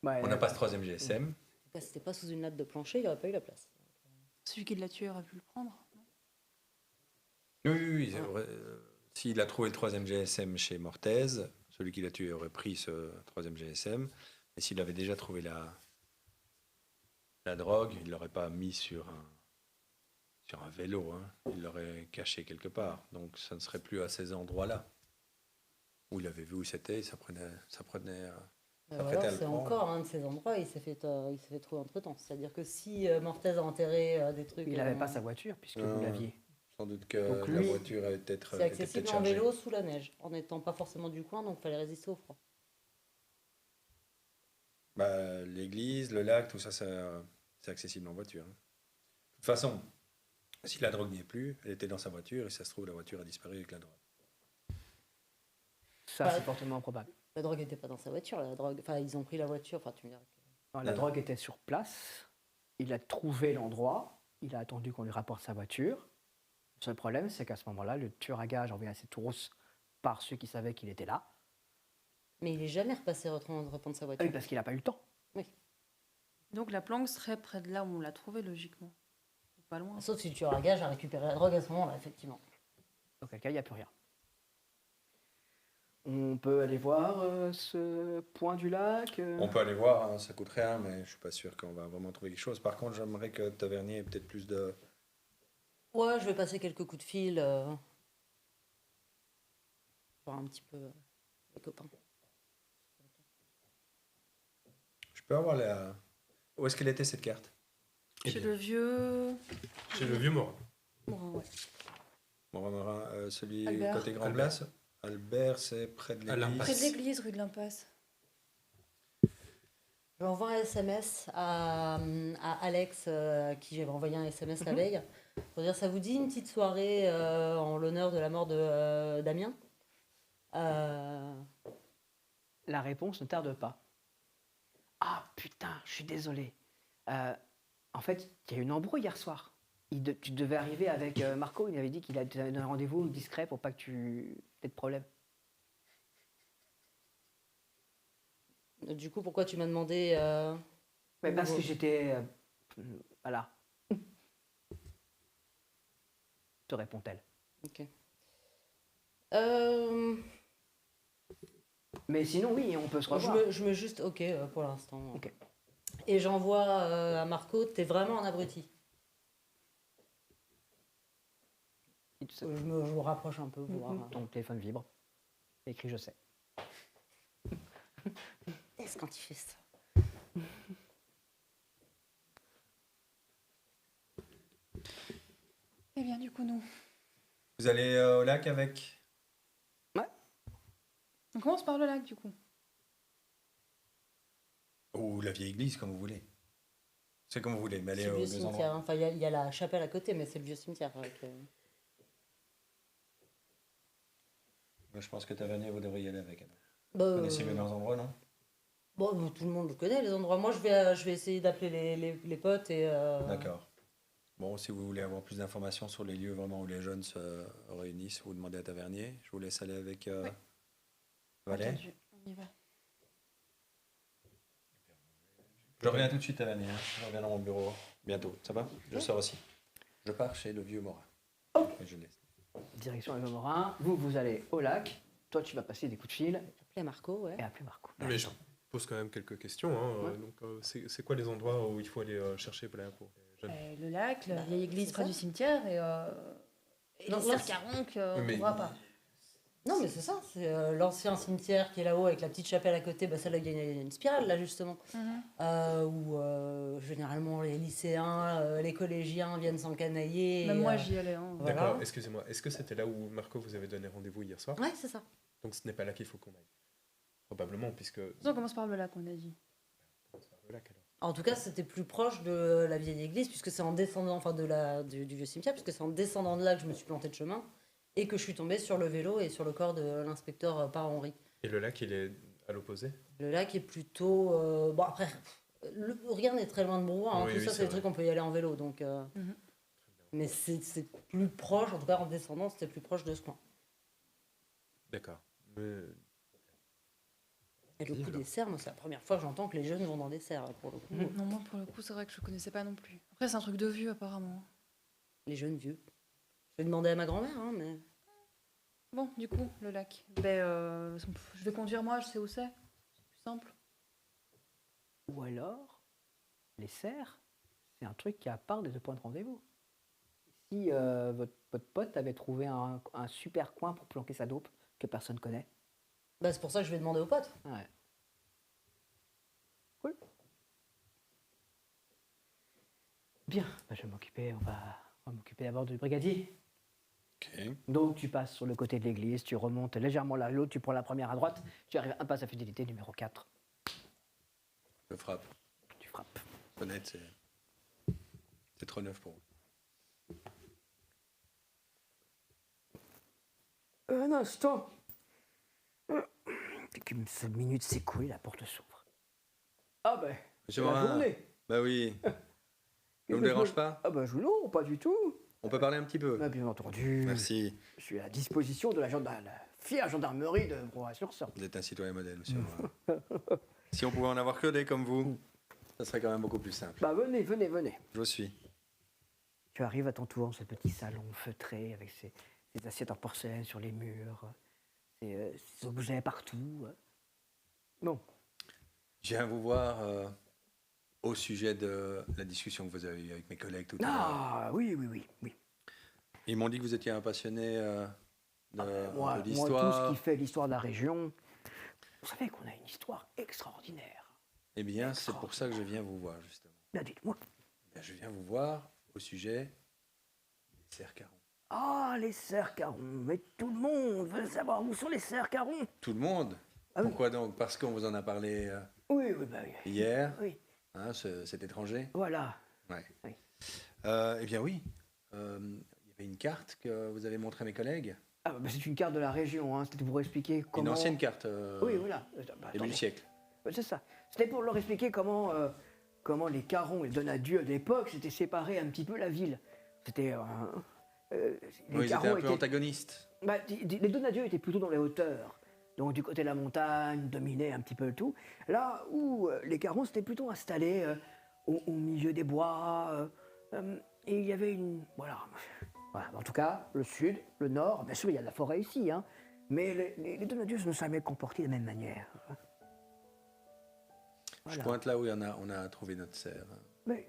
Ouais, On n'a pas ce troisième GSM. C'était pas sous une latte de plancher, il aurait pas eu la place. Celui qui l'a tué aurait pu le prendre. Oui, c'est vrai. S'il a trouvé le troisième GSM chez Mortez, celui qui l'a tué aurait pris ce troisième GSM. Et s'il avait déjà trouvé la drogue, il ne l'aurait pas mis sur un vélo. Hein. Il l'aurait caché quelque part. Donc ça ne serait plus à ces endroits-là où il avait vu où c'était. Ça prenait. Ou Après, alors, t'as le c'est prendre. encore un de ces endroits, il s'est fait trouver entre temps. C'est-à-dire que si Mortez a enterré des trucs. il n'avait pas sa voiture puisque vous l'aviez. Sans doute que Donc la lui, voiture avait peut-être C'est était accessible peut-être en chargée. vélo sous la neige, en n'étant pas forcément du coin, donc il fallait résister au froid. L'église, le lac, tout ça, c'est accessible en voiture. Hein. De toute façon, si la drogue n'y est plus, elle était dans sa voiture et ça se trouve, la voiture a disparu avec la drogue. Ça, Bah, c'est fortement improbable. La drogue n'était pas dans sa voiture, la drogue. Enfin, ils ont pris la voiture, enfin, tu me diras. Non, la Ouais. drogue était sur place. Il a trouvé l'endroit. Il a attendu qu'on lui rapporte sa voiture. Le seul problème, c'est qu'à ce moment-là, le tueur à gages envoyé à ses trousses par ceux qui savaient qu'il était là. Mais il est jamais repassé reprendre sa Ah voiture. oui, parce qu'il n'a pas eu le temps. Donc la planque serait près de là où on l'a trouvé, logiquement. Ou pas loin. Sauf si le tueur à gage a récupéré la drogue à ce moment-là, effectivement. Auquel cas, il n'y a plus rien. On peut aller voir ce point du lac. On peut aller voir, hein, ça coûte rien, mais je suis pas sûr qu'on va vraiment trouver quelque chose. Par contre, j'aimerais que Tavernier ait peut-être plus de. Ouais, je vais passer quelques coups de fil. Voir un petit peu les copains. Je peux avoir Où est-ce qu'elle était cette carte? Eh Chez bien. le vieux. Chez le vieux Morin. Morin, ouais. Celui Albert. côté Grand Place. Albert, c'est près de À l'église. l'impasse. Près de l'église, rue de l'Impasse. Je vais envoyer un SMS à Alex, à qui j'avais envoyé un SMS la veille, pour dire ça vous dit une petite soirée en l'honneur de la mort de Damien. La réponse ne tarde pas. Ah putain, je suis désolé. En fait, il y a eu une embrouille hier soir. Tu devais arriver avec Marco. Il avait dit qu'il a donné un rendez-vous discret pour pas que tu aies de problème. Du coup, pourquoi tu m'as demandé Mais parce bon. que j'étais. Voilà. Te répond-elle. Ok. Mais sinon, oui, on peut se Je revoir. me juste ok pour l'instant. Ok. Et j'envoie à Marco, t'es vraiment un abruti. Je me rapproche un peu pour voir. Ton téléphone vibre. Écrit, je sais. Qu'est-ce quand il fait ça? Eh bien, du coup, nous. Vous allez au lac avec. On commence par le lac, du coup. Ou la vieille église, comme vous voulez. C'est comme vous voulez, mais C'est allez le aux vieux deux cimetière. endroits. Enfin, il y a la chapelle à côté, mais c'est le vieux cimetière. Moi, je pense que Tavernier, vous devriez y aller avec. Bah, Vous connaissez bien leurs endroits, non? bon, tout le monde connaît les endroits. Moi, je vais essayer d'appeler les potes et. D'accord. Bon, si vous voulez avoir plus d'informations sur les lieux vraiment où les jeunes se réunissent, vous demandez à Tavernier. Je vous laisse aller avec Ouais. Valet. Entendu, on y va. Je reviens tout de suite, Tavernier. Hein. Je reviens dans mon bureau bientôt. Ça va? Je sors aussi. Je pars chez le vieux Morin. Et je laisse. Direction le Morin. Vous allez au lac. Toi, tu vas passer des coups de fil Appeler Marco, ouais. et appeler Marco. Mais je pose quand même quelques questions. Hein. Ouais. Donc, c'est quoi les endroits où il faut aller chercher pour les jeunes? Le lac, la Bah, vieille église c'est près ça. du cimetière et Non, les là, cercarons qu'on Mais- ne voit pas. Non, mais c'est ça. C'est l'ancien cimetière qui est là-haut avec la petite chapelle à côté. Bah, celle-là, il y a une spirale, là, justement. Où généralement les lycéens, les collégiens viennent s'encanailler. Même et, moi, j'y allais. Hein. Voilà. D'accord, excusez-moi. Est-ce que c'était là où Marco vous avez donné rendez-vous hier soir? Ouais, c'est ça. Donc ce n'est pas là qu'il faut qu'on aille. Probablement, puisque... On commence par le lac, on a dit. On commence par le lac, alors. En tout cas, c'était plus proche de la vieille église, puisque c'est en descendant, enfin du vieux cimetière, puisque c'est en descendant de là que je me suis planté de chemin et que je suis tombée sur le vélo et sur le corps de l'inspecteur Par-Henri. Et le lac, il est à l'opposé? Le lac est plutôt. Bon, après, rien n'est très loin de Brouhaha. Hein. Oui, Tout oui, ça, c'est c'est des vrai. trucs qu'on peut y aller en vélo. Donc, Mhm. mais c'est plus proche, en tout cas en descendant, c'était plus proche de ce coin. D'accord. Mais... Et le coup Alors. des serres, moi, c'est la première fois que j'entends que les jeunes vont dans des serres, pour le coup. Non, moi, pour le coup, c'est vrai que je connaissais pas non plus. Après, c'est un truc de vieux, apparemment. Les jeunes vieux. Je vais demander à ma grand-mère, hein, mais. Bon, du coup, le lac. Je vais conduire moi, je sais où c'est. C'est plus simple. Ou alors, les serres, c'est un truc qui est à part des deux points de rendez-vous. Si votre pote avait trouvé un super coin pour planquer sa dope que personne connaît. Bah, c'est pour ça que je vais demander aux potes. Ouais. Cool. Bien, bah, je vais m'occuper, on va m'occuper d'abord du brigadier. Ok. Donc tu passes sur le côté de l'église, tu remontes légèrement là, l'autre, tu prends la première à droite, tu arrives à un pas à fidélité numéro 4, Je frappe. tu frappes. Honnête, c'est trop neuf pour vous. Un instant. Qu'une seule minute s'écoule, la porte s'ouvre. Ah ben, Monsieur c'est la Morin. journée. Bah oui. Ça Qu'est-ce vous que dérange je- pas? Ah ben non, pas du tout. On peut parler un petit peu? Bah, bien entendu. Merci. Je suis à la disposition de la fière gendarmerie de Brouhaha-sur-Sorgue. Vous êtes un citoyen modèle, monsieur Morin. Si on pouvait en avoir que des comme vous, ça serait quand même beaucoup plus simple. Bah venez, venez, venez. Je vous suis. Tu arrives à ton tour dans ce petit salon feutré avec ses assiettes en porcelaine sur les murs, ces objets partout. Bon, Je viens vous voir au sujet de la discussion que vous avez eue avec mes collègues tout à l'heure. ah oui. Ils m'ont dit que vous étiez un passionné de, Moi, de tout l'histoire. ce qui fait l'histoire de la région, vous savez qu'on a une histoire extraordinaire. Eh bien, c'est pour ça que je viens vous voir, justement. Bien, dites-moi. Eh bien, je viens vous voir au sujet des cercarons. Ah, les cercarons. Mais tout le monde veut savoir où sont les cercarons. Tout le monde? Ah oui. Pourquoi donc? Parce qu'on vous en a parlé Oui, bah oui. hier, Oui, hein, cet étranger. voilà. Ouais. Oui. Eh bien oui. Il y avait une carte que vous avez montrée à mes collègues. Ah, bah, c'est une carte de la région, hein. C'était pour expliquer comment... Une ancienne carte. Oui, voilà. Bah, Début attendez. du siècle. C'est ça. C'était pour leur expliquer comment les Carons et les Donadieu de l'époque s'étaient séparés un petit peu la ville. C'était... les Oui, ils étaient Carons un peu antagonistes. Bah, les Donadieu étaient plutôt dans les hauteurs. Donc du côté de la montagne, dominaient un petit peu le tout. Là où les Carons s'étaient plutôt installés au milieu des bois. Et il y avait une... Voilà. En tout cas, le sud, le nord, bien sûr, il y a de la forêt ici, hein. Mais les Donadieu ne se sont jamais comportés de la même manière. Je pointe là où on a trouvé notre serre. Mais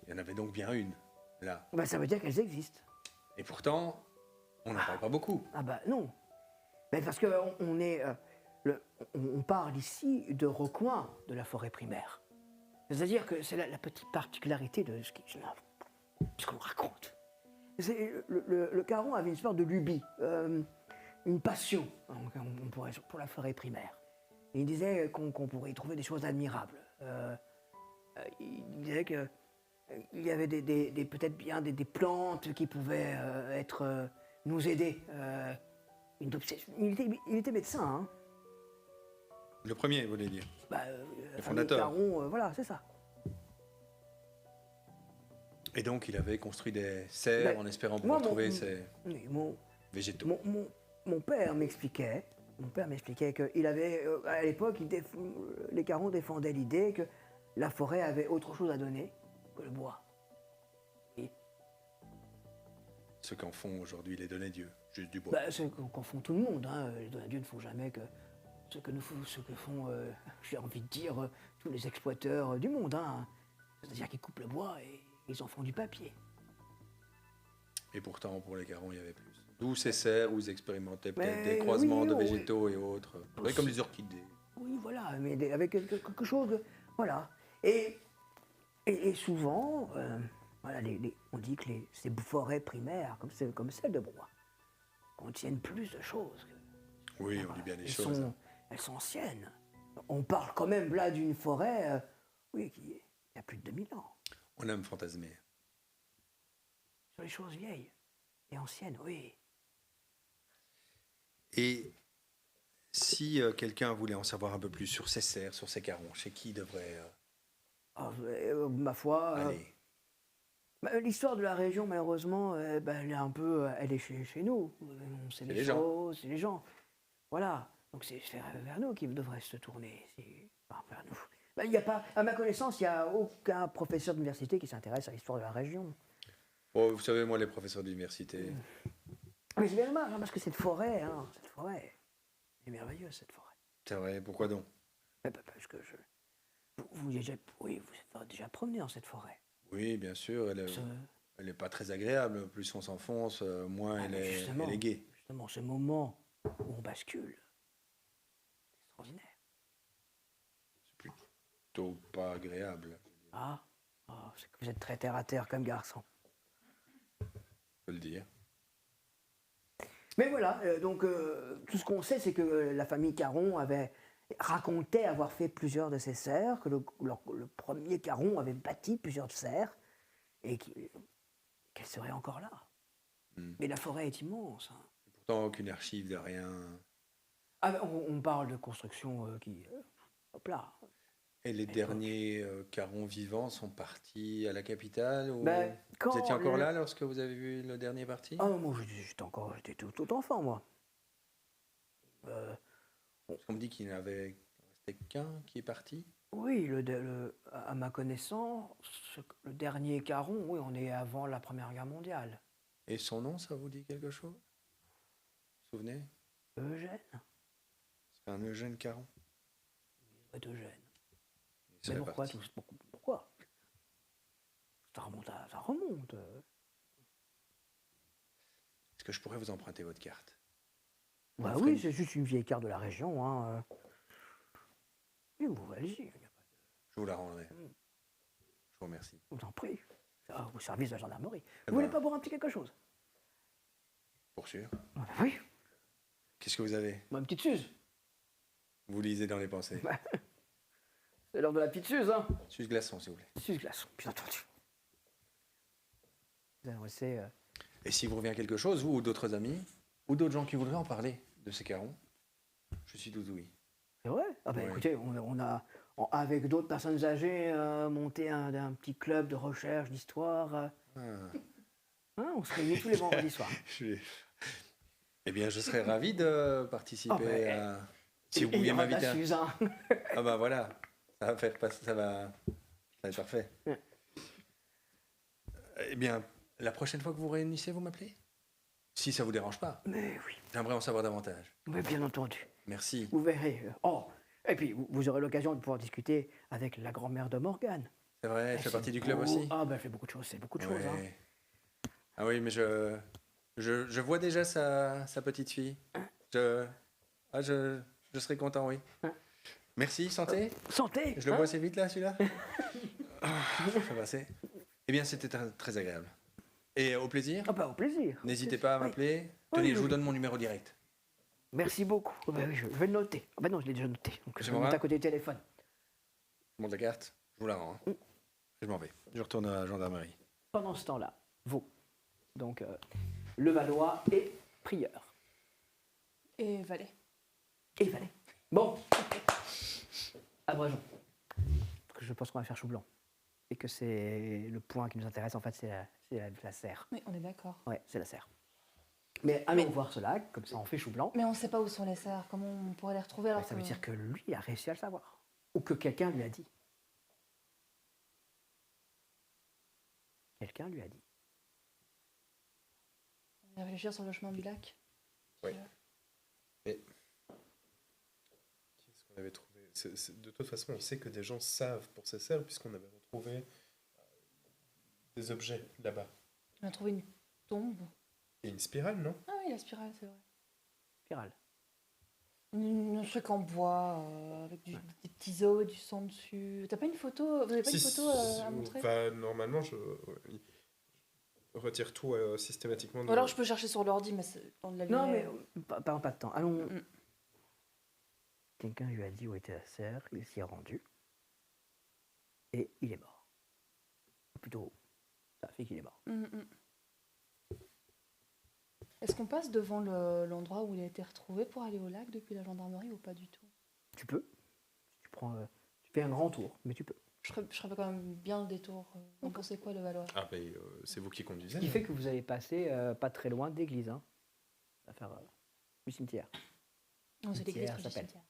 Il y en avait donc bien une, là. bah, ça veut dire qu'elles existent. Et pourtant, on n'en parle pas beaucoup. Ah bah non. Mais parce qu'on on parle ici de recoins de la forêt primaire. C'est-à-dire que c'est la petite particularité de ce qu'on raconte. Le Caron avait une sorte de lubie, une passion, on pourrait, pour la forêt primaire. Et il disait qu'on pourrait y trouver des choses admirables. il disait que il y avait peut-être bien des plantes qui pouvaient nous aider. Il était médecin, hein. Le premier, vous voulez dire. Bah, Le fondateur. Caron, voilà, c'est ça. Et donc, il avait construit des serres Ben, en espérant moi, pouvoir trouver ces Oui, végétaux. mon père m'expliquait qu'il avait, à l'époque, les Carons défendaient l'idée que la forêt avait autre chose à donner que le bois. Et, Ce qu'en font aujourd'hui les données Dieu, juste du bois. bah, c'est qu'en font tout le monde. Hein. Les Donadieux ne font jamais que ce que font, j'ai envie de dire, tous les exploiteurs du monde. Hein. C'est-à-dire qu'ils coupent le bois et ils en font du papier. Et pourtant, pour les Carons, il y avait plus. D'où ces serres où ils expérimentaient peut-être Mais des croisements oui, de oui. végétaux et autres. Oui, comme les orchidées. Oui, voilà, mais avec quelque chose de... Voilà. Et souvent, voilà, on dit que ces forêts primaires, comme celle de Broye, contiennent plus de choses. Oui, on dit bien des Elles choses. elles sont anciennes. On parle quand même là d'une forêt, oui, qui a plus de 2000 ans. On aime fantasmer. Sur les choses vieilles et anciennes, oui. Et si quelqu'un voulait en savoir un peu plus sur ces serres, sur ces carons, chez qui il devrait Ah, ma foi, aller? l'histoire de la région, malheureusement, elle est un peu, elle est chez nous. On sait C'est les les gens. choses, c'est les gens. Voilà. Donc c'est vers nous qu'ils devraient se tourner. Enfin, vers nous. Il y a pas, à ma connaissance, il n'y a aucun professeur d'université qui s'intéresse à l'histoire de la région. Bon, vous savez, moi, les professeurs d'université, Mais c'est bien dommage, hein, parce que cette forêt, elle est merveilleuse, cette forêt. c'est vrai, pourquoi donc? Parce que vous êtes déjà promené dans cette forêt. Oui, bien sûr, Ce- elle n'est pas très agréable. Plus on s'enfonce, moins elle mais est gaie. Justement, ce moment où on bascule, c'est extraordinaire. C'est plutôt pas agréable, C'est que vous êtes très terre à terre comme garçon. je peux le dire. Mais voilà, donc tout ce qu'on sait, c'est que la famille Caron racontait avoir fait plusieurs de ces serres, que le premier Caron avait bâti plusieurs serres, et qu'elles seraient encore là. Mais la forêt est immense. Hein. Et pourtant, aucune archive de rien. Ah, ben, on parle de construction hop là. Et les derniers carons vivants sont partis à la capitale ou... Ben, Vous étiez encore là lorsque vous avez vu le dernier parti? Ah non, moi j'étais tout enfant, moi. Parce qu'on me dit qu'il n'y en avait resté qu'un qui est parti. Oui, à ma connaissance, le dernier Caron, oui, on est avant la Première Guerre mondiale. Et son nom, ça vous dit quelque chose? Vous vous souvenez? Eugène. C'est un Eugène Caron. Ouais, d'Eugène. Il serait Mais pourquoi parti. pourquoi Ça remonte. Est-ce que je pourrais vous emprunter votre carte? Bah ferait oui, une- c'est juste une vieille carte de la région. Hein. Oui, allez-y, Je vous la rendrai. Je vous remercie. je vous en prie. Au service de la gendarmerie. Eh Vous voulez ben. pas boire un petit quelque chose? Pour sûr. Ah, bah oui, Qu'est-ce que vous avez? une petite Suze. Vous lisez dans les pensées. C'est l'heure de la petite Suze, hein. Suce glaçon, s'il vous plaît. Suze glaçon, bien entendu. C'est Et si vous revient quelque chose, vous ou d'autres amis, ou d'autres gens qui voudraient en parler de ces carons, je suis tout oui. vrai? Ah ben Ouais. écoutez, on a, avec d'autres personnes âgées, monté un petit club de recherche, d'histoire. Ah. Hein, on se réunit tous les vendredis soirs. Eh bien, je serais ravi de participer Ah ben, à... Si vous Et il y pouviez aura de la m'inviter. Suze, hein. Ah bah voilà, ça va faire passer, ça va être parfait. Ouais. Eh bien, la prochaine fois que vous vous réunissez, vous m'appelez? Si ça vous dérange pas. Mais oui, J'aimerais en savoir davantage. mais bien entendu. Merci. Vous verrez. Et puis vous aurez l'occasion de pouvoir discuter avec la grand-mère de Morgane. C'est vrai, elle fait partie du club beau. aussi. Ah ben elle fait beaucoup de choses, c'est beaucoup de choses. Hein. Ouais. Ah oui, mais je vois déjà sa petite fille. Je serais content, oui. Merci, santé. Santé. Je le hein. vois assez vite là, celui-là. Ça va assez. Eh bien, c'était très agréable. Et au plaisir. Ah bah au plaisir. N'hésitez pas à m'appeler. Oui, Tenez, oui, je vous oui. donne mon numéro direct. Merci beaucoup. Ah bah oui, je vais le noter. Ah bah non, je l'ai déjà noté. Donc je Monsieur vais le mettre Morin. à côté du téléphone. Je monte la carte. Je vous la rends. hein. Je m'en vais. Je retourne à la gendarmerie. Pendant ce temps-là, vous, donc Levallois et Prieur. Et Valais. Et Valais. Bon, abrégeons. Parce que je pense qu'on va faire chou blanc. Et que c'est le point qui nous intéresse, en fait, c'est la serre. Mais on est d'accord. Ouais, c'est la serre. Mais allons voir ce lac, comme ça on fait chou blanc. Mais on sait pas où sont les serres. Comment on pourrait les retrouver alors Ça que... veut dire que lui a réussi à le savoir. Ou que quelqu'un lui a dit. Quelqu'un lui a dit. On va réfléchir sur le chemin du lac. Oui. Mais qu'est-ce qu'on avait trouvé? De toute façon, on sait que des gens savent pour ces serres, puisqu'on avait retrouvé des objets là-bas. On a trouvé une tombe. Et une spirale, non? Ah oui, la spirale, c'est vrai. Spirale. Un truc en bois, avec des petits os et du sang dessus. T'as pas une photo? Vous avez pas une photo à montrer? Enfin, normalement, je retire tout systématiquement. Ou alors je peux chercher sur l'ordi, mais c'est dans de la lumière. Non, mais pas de temps. Allons. Mm. Quelqu'un lui a dit où était la serre, il s'y est rendu. Et il est mort. Ou plutôt, ça fait qu'il est mort. Est-ce qu'on passe devant l'endroit où il a été retrouvé pour aller au lac depuis la gendarmerie ou pas du tout? Tu peux. Tu prends, tu fais un grand tour, mais tu peux. Je ferais quand même bien le détour. Vous pensez quoi, le Valois? Ah, ben, c'est vous qui conduisez. Ce qui fait que vous allez passer pas très loin d'église. Hein. Ça va faire du cimetière. Non, c'est l'église Cimetière, du ça s'appelle. cimetière.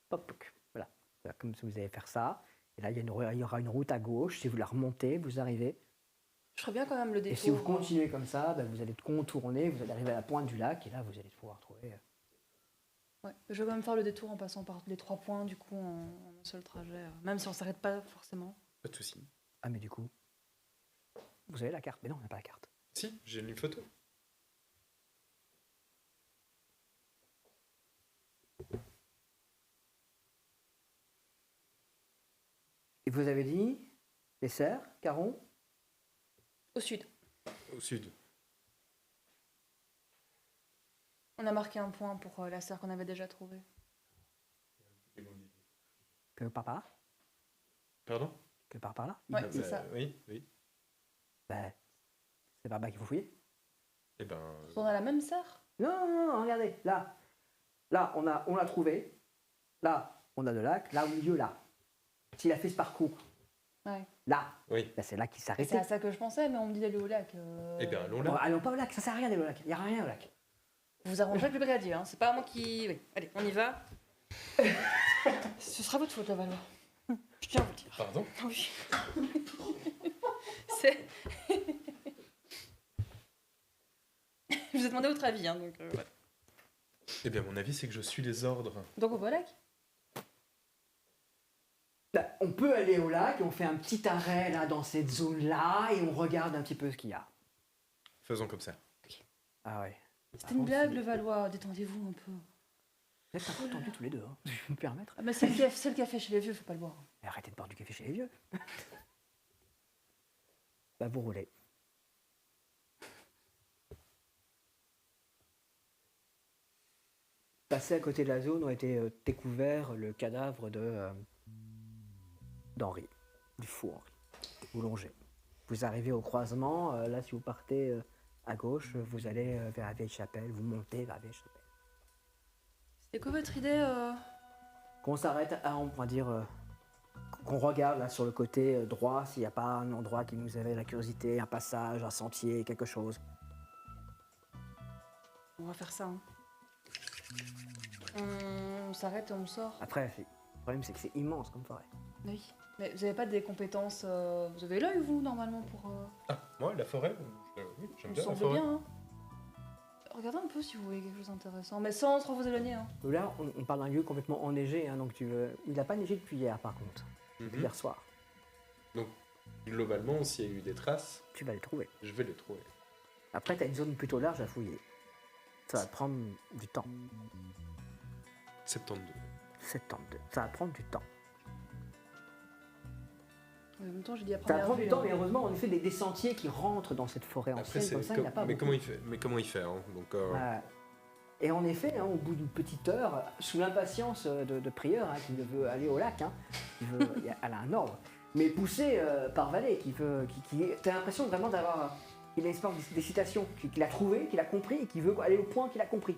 Pop, poc. Voilà. Voilà, comme si vous allez faire ça. Et là, il y aura une route à gauche. Si vous la remontez, vous arrivez. Je ferais bien quand même le détour. Et si vous continuez comme ça, ben, vous allez contourner, vous allez arriver à la pointe du lac. Et là, vous allez pouvoir trouver. Ouais. Je vais quand même faire le détour en passant par les 3 points, du coup, en un seul trajet. Même si on s'arrête pas forcément. Pas de souci. Ah, mais du coup, vous avez la carte. Mais non, on n'a pas la carte. Si, j'ai une photo. Et vous avez dit les serres, Caron. Au sud. Au sud. On a marqué un point pour la serre qu'on avait déjà trouvée. Que par là. Pardon? Que par là. Ouais, c'est ça. Oui, oui. Ben, c'est par là qu'il faut fouiller. Eh ben, On a la même serre? Non, regardez, là. Là, on l'a trouvé. Là, on a le lac. Là, au milieu, là. S'il a fait ce parcours, Ouais. là, oui. ben, c'est là qu'il C'est s'arrêtait. à ça que je pensais, mais on me dit d'aller au lac. Eh bien, allons Bon, là. allons pas au lac, ça sert à rien d'aller au lac. Il n'y a rien au lac. Vous arrangez avec le brigadier, hein. C'est pas moi qui... Oui. Allez, on y va. Ce sera votre faute, la Valois. Je tiens à vous le dire. Pardon? Oui. C'est... Je vous ai demandé votre avis, hein, donc voilà. Eh bien, mon avis, c'est que je suis les ordres. Donc on va au lac? Ben, on peut aller au lac et on fait un petit arrêt là dans cette zone-là et on regarde un petit peu ce qu'il y a. Faisons comme ça. Ah ouais. C'était une blague, le Valois. Détendez-vous un peu. Vous êtes un peu tendus tous les deux, hein. Je vais me permettre. Ah, mais c'est le café chez les vieux, faut pas le boire. Mais arrêtez de boire du café chez les vieux. Bah, vous roulez. Passé à côté de la zone où a été découvert le cadavre d'Henri, du fou Henri, boulanger. Vous arrivez au croisement, là si vous partez à gauche, vous allez vers la vieille chapelle, vous montez vers la vieille chapelle. C'était quoi votre idée Qu'on s'arrête à, on va dire, qu'on regarde là sur le côté droit s'il n'y a pas un endroit qui nous avait la curiosité, un passage, un sentier, quelque chose. On va faire ça, hein. On s'arrête et on sort. Après, le problème c'est que c'est immense comme forêt. Oui. Mais vous avez pas des compétences... Vous avez l'œil, vous, normalement, pour... Ah, moi, la forêt, oui, j'aime On bien la semble forêt. bien, hein. Regardez un peu si vous voyez quelque chose d'intéressant, mais sans trop vous éloigner, hein. Là, on parle d'un lieu complètement enneigé, hein, donc il n'a pas neigé depuis hier par contre, depuis Mhm. hier soir. Donc, globalement, s'il y a eu des traces, Tu vas les trouver. je vais les trouver. Après, tu as une zone plutôt large à fouiller. Ça va te prendre du temps. 72. 72. Ça va prendre du temps. En même temps, j'ai dit à Ça va première prendre vue, du temps, hein. mais heureusement, on fait des sentiers qui rentrent dans cette forêt Après, ancienne, comme ça, il n'y a pas mais beaucoup. comment il fait hein? Donc, Ouais. Et en effet, hein, au bout d'une petite heure, sous l'impatience de Prieur, hein, qui ne veut aller au lac, hein, elle a un ordre. mais poussé par Valet, t'as l'impression vraiment d'avoir une espèce d'excitation, qu'il a trouvé, qu'il a compris et qui veut aller au point qu'il a compris.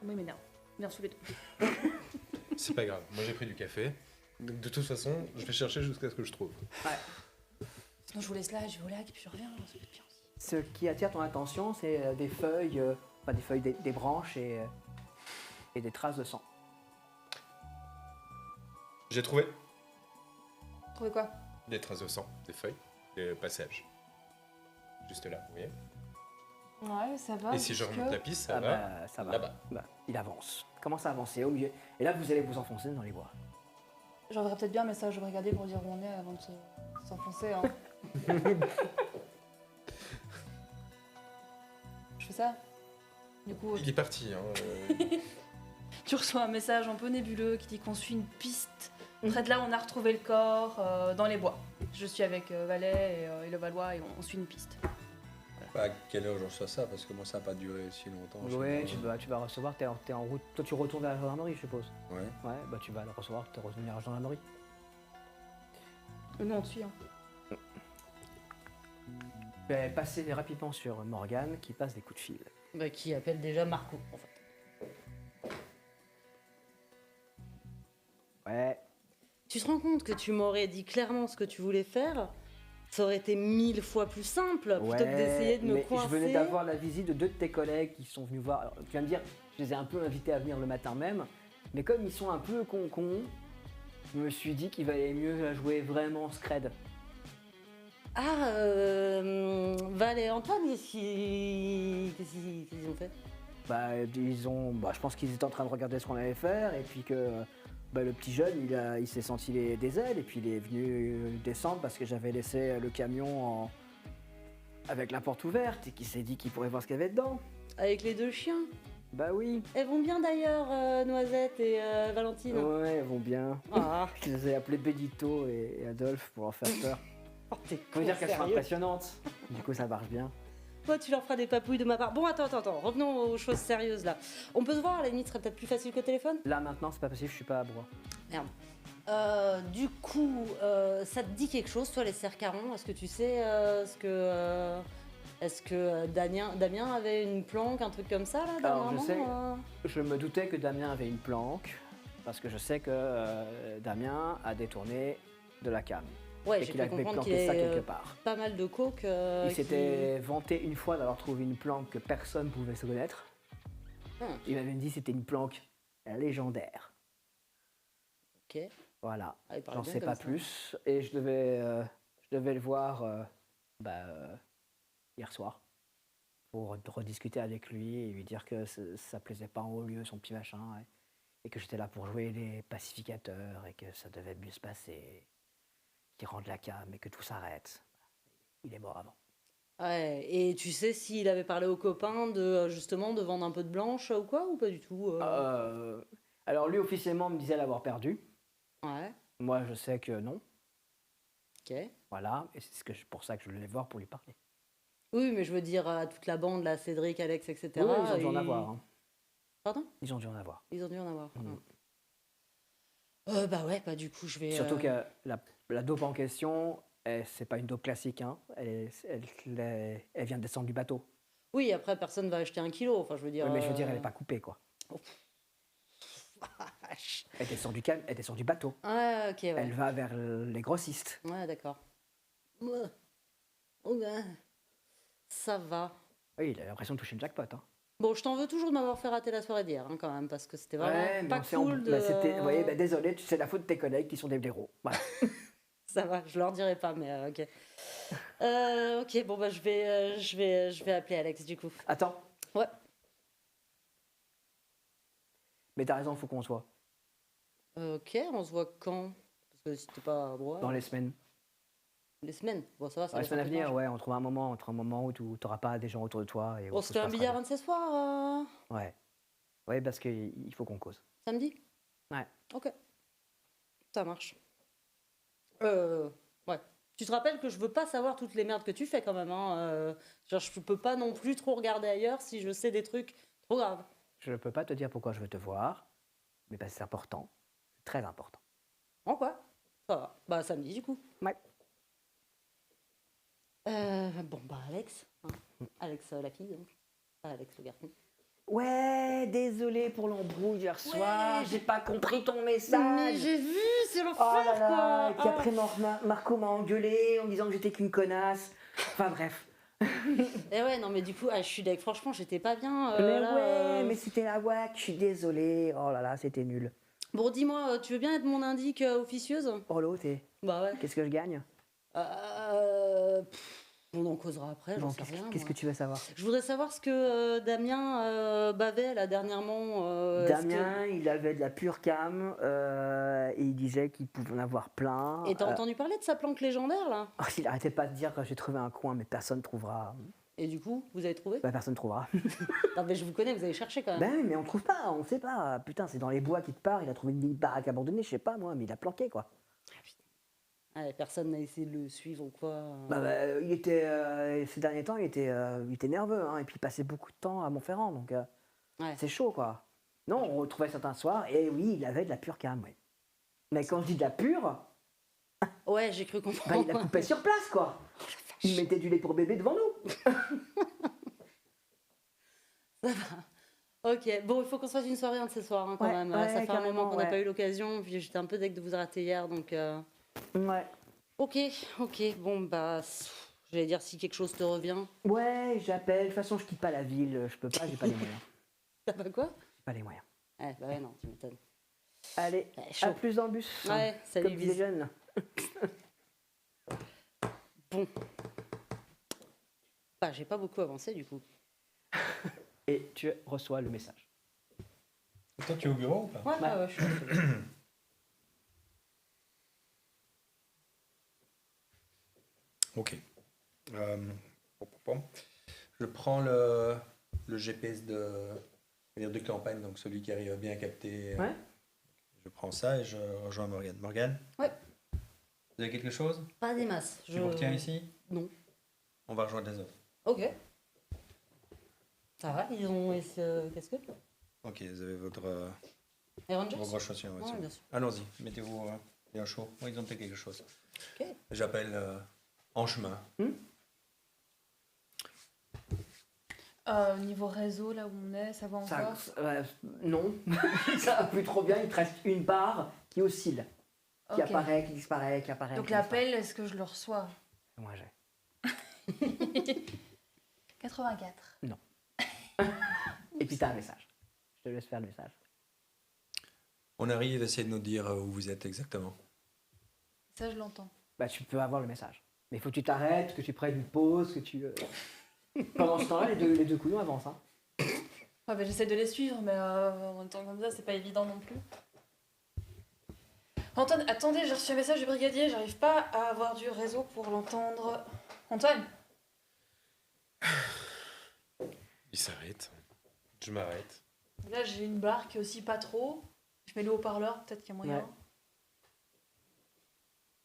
Moi, il m'énerve. Bien sous les deux. C'est pas grave, moi j'ai pris du café. Donc de toute façon, je vais chercher jusqu'à ce que je trouve. Sinon, je vous laisse là, je vais au lac et puis je reviens. Ça peut être bien aussi. Ce qui attire ton attention, c'est des feuilles, des branches et des traces de sang. J'ai trouvé Trouvez quoi? des traces de sang, des feuilles, des passages. Juste là, vous voyez? Ouais, ça va. Et si je remonte la piste, ça Ah va bah, ça va. là-bas. Bah, il avance. Commence à avancer au milieu. Et là, vous allez vous enfoncer dans les bois. J'enverrai peut-être bien un message au brigadier pour dire où on est avant de s'enfoncer. Hein. Je fais ça. Du coup, Il est parti. Hein, tu reçois un message un peu nébuleux qui dit qu'on suit une piste. Près de là, on a retrouvé le corps dans les bois. Je suis avec Valet et le Valois et on suit une piste. À quelle heure je reçois ça? Parce que moi, ça n'a pas duré si longtemps. Ouais, je sais pas. tu vas recevoir, t'es en route. Toi, tu retournes vers la gendarmerie, je suppose. Ouais. Ouais, bah tu vas le recevoir, t'es revenu à la gendarmerie. Nous, on te suit. Hein. Je vais passer rapidement sur Morgane qui passe des coups de fil. Bah, qui appelle déjà Marco, en fait. Ouais, Tu te rends compte que tu m'aurais dit clairement ce que tu voulais faire? Ça aurait été 1000 fois plus simple plutôt que d'essayer de me mais coincer. je venais d'avoir la visite de 2 de tes collègues qui sont venus voir. Alors, tu vas me dire, je les ai un peu invités à venir le matin même, mais comme ils sont un peu con, je me suis dit qu'il valait mieux la jouer vraiment scred. Ah, Val et Antoine, qu'est-ce qu'ils ont fait? Je pense qu'ils étaient en train de regarder ce qu'on allait faire, et puis que le petit jeune, il s'est senti des ailes, et puis il est venu descendre parce que j'avais laissé le camion avec la porte ouverte, et qu'il s'est dit qu'il pourrait voir ce qu'il y avait dedans. Avec les 2 chiens. Bah oui, Elles vont bien d'ailleurs, Noisette et Valentine. ouais, elles vont bien. Ah, Je les ai appelés Benito et Adolphe pour leur faire peur. oh, t'es Faut con, dire qu'elles sont sérieux. impressionnantes. Du coup, ça marche bien. Toi, tu leur feras des papouilles de ma part. Bon, attends. Revenons aux choses sérieuses là. On peut se voir, à la limite, ce serait peut-être plus facile qu'au téléphone? Là, maintenant, c'est pas possible, je suis pas à Broye. Merde. Du coup, ça te dit quelque chose, toi, les cercarons? Est-ce que tu sais est-ce que Damien avait une planque, un truc comme ça là Alors, je dernièrement, sais. Je me doutais que Damien avait une planque, parce que je sais que Damien a détourné de la cam. Ouais, Et j'ai qu'il pu avait comprendre qu'il planqué ça y quelque avait part. pas mal de coke. Il s'était vanté une fois d'avoir trouvé une planque que personne pouvait se connaître. Il m'avait dit que c'était une planque légendaire. Ok. Voilà. Ah, il parlait J'en bien sais comme pas ça. plus. Et je devais le voir hier soir pour rediscuter avec lui et lui dire que ça plaisait pas en haut lieu, son petit machin, et que j'étais là pour jouer les pacificateurs et que ça devait mieux se passer, qu'il rende la cam et que tout s'arrête. Il est mort avant. Ouais, et tu sais s'il avait parlé aux copains de justement de vendre un peu de blanche ou quoi, ou pas du tout Alors lui officiellement me disait l'avoir perdu. Ouais, Moi je sais que non. ok. Voilà, et c'est pour ça que je voulais le voir pour lui parler. Oui, mais je veux dire à toute la bande, là, Cédric, Alex, etc. Oui, ils ont dû en avoir. Hein. Pardon? Ils ont dû en avoir. Ils ont dû en avoir. Mhm. Bah ouais, bah du coup, je vais... Surtout que la dope en question, c'est pas une dope classique. Hein. Elle vient de descendre du bateau. Oui, après, personne va acheter 1 kilo, enfin, je veux dire... Oui, mais je veux dire, elle n'est pas coupée, quoi. Vache. Elle descend du bateau. Ouais, ok, ouais. Elle va vers les grossistes. Ouais, d'accord. Ouais. Oh, ben, ça va. Oui, il a l'impression de toucher le jackpot. Hein. Bon, je t'en veux toujours de m'avoir fait rater la soirée d'hier, hein, quand même, parce que c'était vraiment mais pas on s'est en- cool de... bah, vous voyez, désolé, c'est la faute de tes collègues qui sont des blaireaux. Voilà. Ça va, je leur dirai pas, mais ok. Ok, bon, bah, je vais appeler Alex, du coup. Attends. Ouais. Mais t'as raison, faut qu'on se voit. Ok, on se voit quand? Parce que si t'es pas à Broye... Dans les semaines. Les semaines. Bon, ça va, ça Dans les laisse semaines à un peu de venir, marge. ouais, on trouve un moment où tu n'auras pas des gens autour de toi. Et où On tout se fait un passera billard bien. un de ces soirs, Ouais. Ouais, parce qu'il faut qu'on cause. samedi? Ouais. Ok. Ça marche. Ouais. Tu te rappelles que je veux pas savoir toutes les merdes que tu fais quand même, hein. Genre, je peux pas non plus trop regarder ailleurs si je sais des trucs trop graves. Je ne peux pas te dire pourquoi je veux te voir, mais parce que c'est important. C'est très important. En quoi? Ça va. Bah, samedi, du coup. Ouais. Bon, bah, Alex. Hein. Alex, la fille, donc. Pas Alex, le garçon. Ouais, désolé pour l'embrouille hier soir, Ouais, j'ai pas compris ton message. vu, c'est l'enfer, Oh là là, et puis quoi. après Marco m'a engueulé en me disant que j'étais qu'une connasse. Enfin bref. Et ouais, non, mais du coup, je suis d'accord. Franchement, j'étais pas bien. Mais là, ouais, mais c'était la whack, je suis désolé. Oh là là, c'était nul. Bon, dis-moi, tu veux bien être mon indique officieuse? Oh l'autre, Bah ouais. qu'est-ce que je gagne? On en causera après, j'en Bon, sais rien. qu'est-ce moi. que tu veux savoir? Je voudrais savoir ce que Damien bavait là dernièrement. Damien, il avait de la pure cam et il disait qu'il pouvait en avoir plein. Et t'as entendu parler de sa planque légendaire là? Oh, il arrêtait pas de dire que j'ai trouvé un coin, mais personne trouvera. Et du coup, vous avez trouvé? Bah, personne trouvera. Non, mais je vous connais, vous avez cherché quand même. Ben oui, mais on trouve pas, on sait pas. Putain, c'est dans les bois qu'il te part, il a trouvé une vieille baraque abandonnée, je sais pas moi, mais il a planqué quoi. Ah, personne n'a essayé de le suivre ou quoi. Il était, ces derniers temps, il était nerveux, hein, et puis il passait beaucoup de temps à Montferrand, donc Ouais. c'est chaud quoi. Non, on retrouvait certains soirs, et oui, il avait de la pure cam, ouais. Mais quand je dis de la pure, Ouais, j'ai cru bah, comprendre. il la coupait sur place quoi. Il mettait du lait pour bébé devant nous. Ok, bon, il faut qu'on se fasse une soirée un de ces soirs hein, quand Ouais, même. ouais, Ça fait un moment qu'on n'a carrément, pas eu l'occasion. Puis j'étais un peu deg de vous rater hier, donc. Ouais. Ok, bon, bah. J'allais dire si quelque chose te revient. Ouais, j'appelle. De toute façon, je quitte pas la ville, je peux pas, j'ai pas les moyens. T'as pas quoi? J'ai pas les moyens. Ouais, bah ouais, non, tu m'étonnes. Allez, Ouais, chaud. à plus dans le bus. Ouais, salut, Comme disait bisous. jeune. Bon. Bah, j'ai pas beaucoup avancé du coup. Et tu reçois le message. Toi, tu es au bureau ou pas? Ouais, je suis désolée. Ok. Pom, pom, pom. Je prends le GPS de campagne, donc celui qui arrive à bien capter. Ouais. Je prends ça et je rejoins Morgane. Morgane? Ouais. Vous avez quelque chose? Pas des masses. Tu vous retiens ici? Non. On va rejoindre les autres. Ok. Ça va, ils ont. Qu'est-ce que? Ok, vous avez votre Les Rangers? vos grosses chaussures. Ouais, bien sûr. Allons-y, mettez-vous bien chaud. Moi, ils ont peut-être quelque chose. Ok. J'appelle en chemin. Niveau réseau, là où on est, ça va Ça, encore? non, ça va plus trop bien. Il te reste une barre qui oscille, qui Ok. apparaît, qui disparaît, qui apparaît. Donc qui disparaît. l'appel, est-ce que je le reçois? Moi j'ai. 84. Et puis t'as un message. Je te laisse faire le message. On arrive, essayez de nous dire où vous êtes exactement. Ça, je l'entends. Bah tu peux avoir le message. Mais il faut que tu t'arrêtes, que tu prennes une pause, que tu. Pendant ce temps-là, les deux couillons avancent. Hein. Ouais, bah, j'essaie de les suivre, mais en même temps comme ça, c'est pas évident non plus. Antoine, attendez, j'ai reçu un message du brigadier, j'arrive pas à avoir du réseau pour l'entendre. Antoine? Il s'arrête. Je m'arrête. Là, j'ai une barre qui est aussi pas trop. Je mets le haut-parleur, peut-être qu'il y a moyen.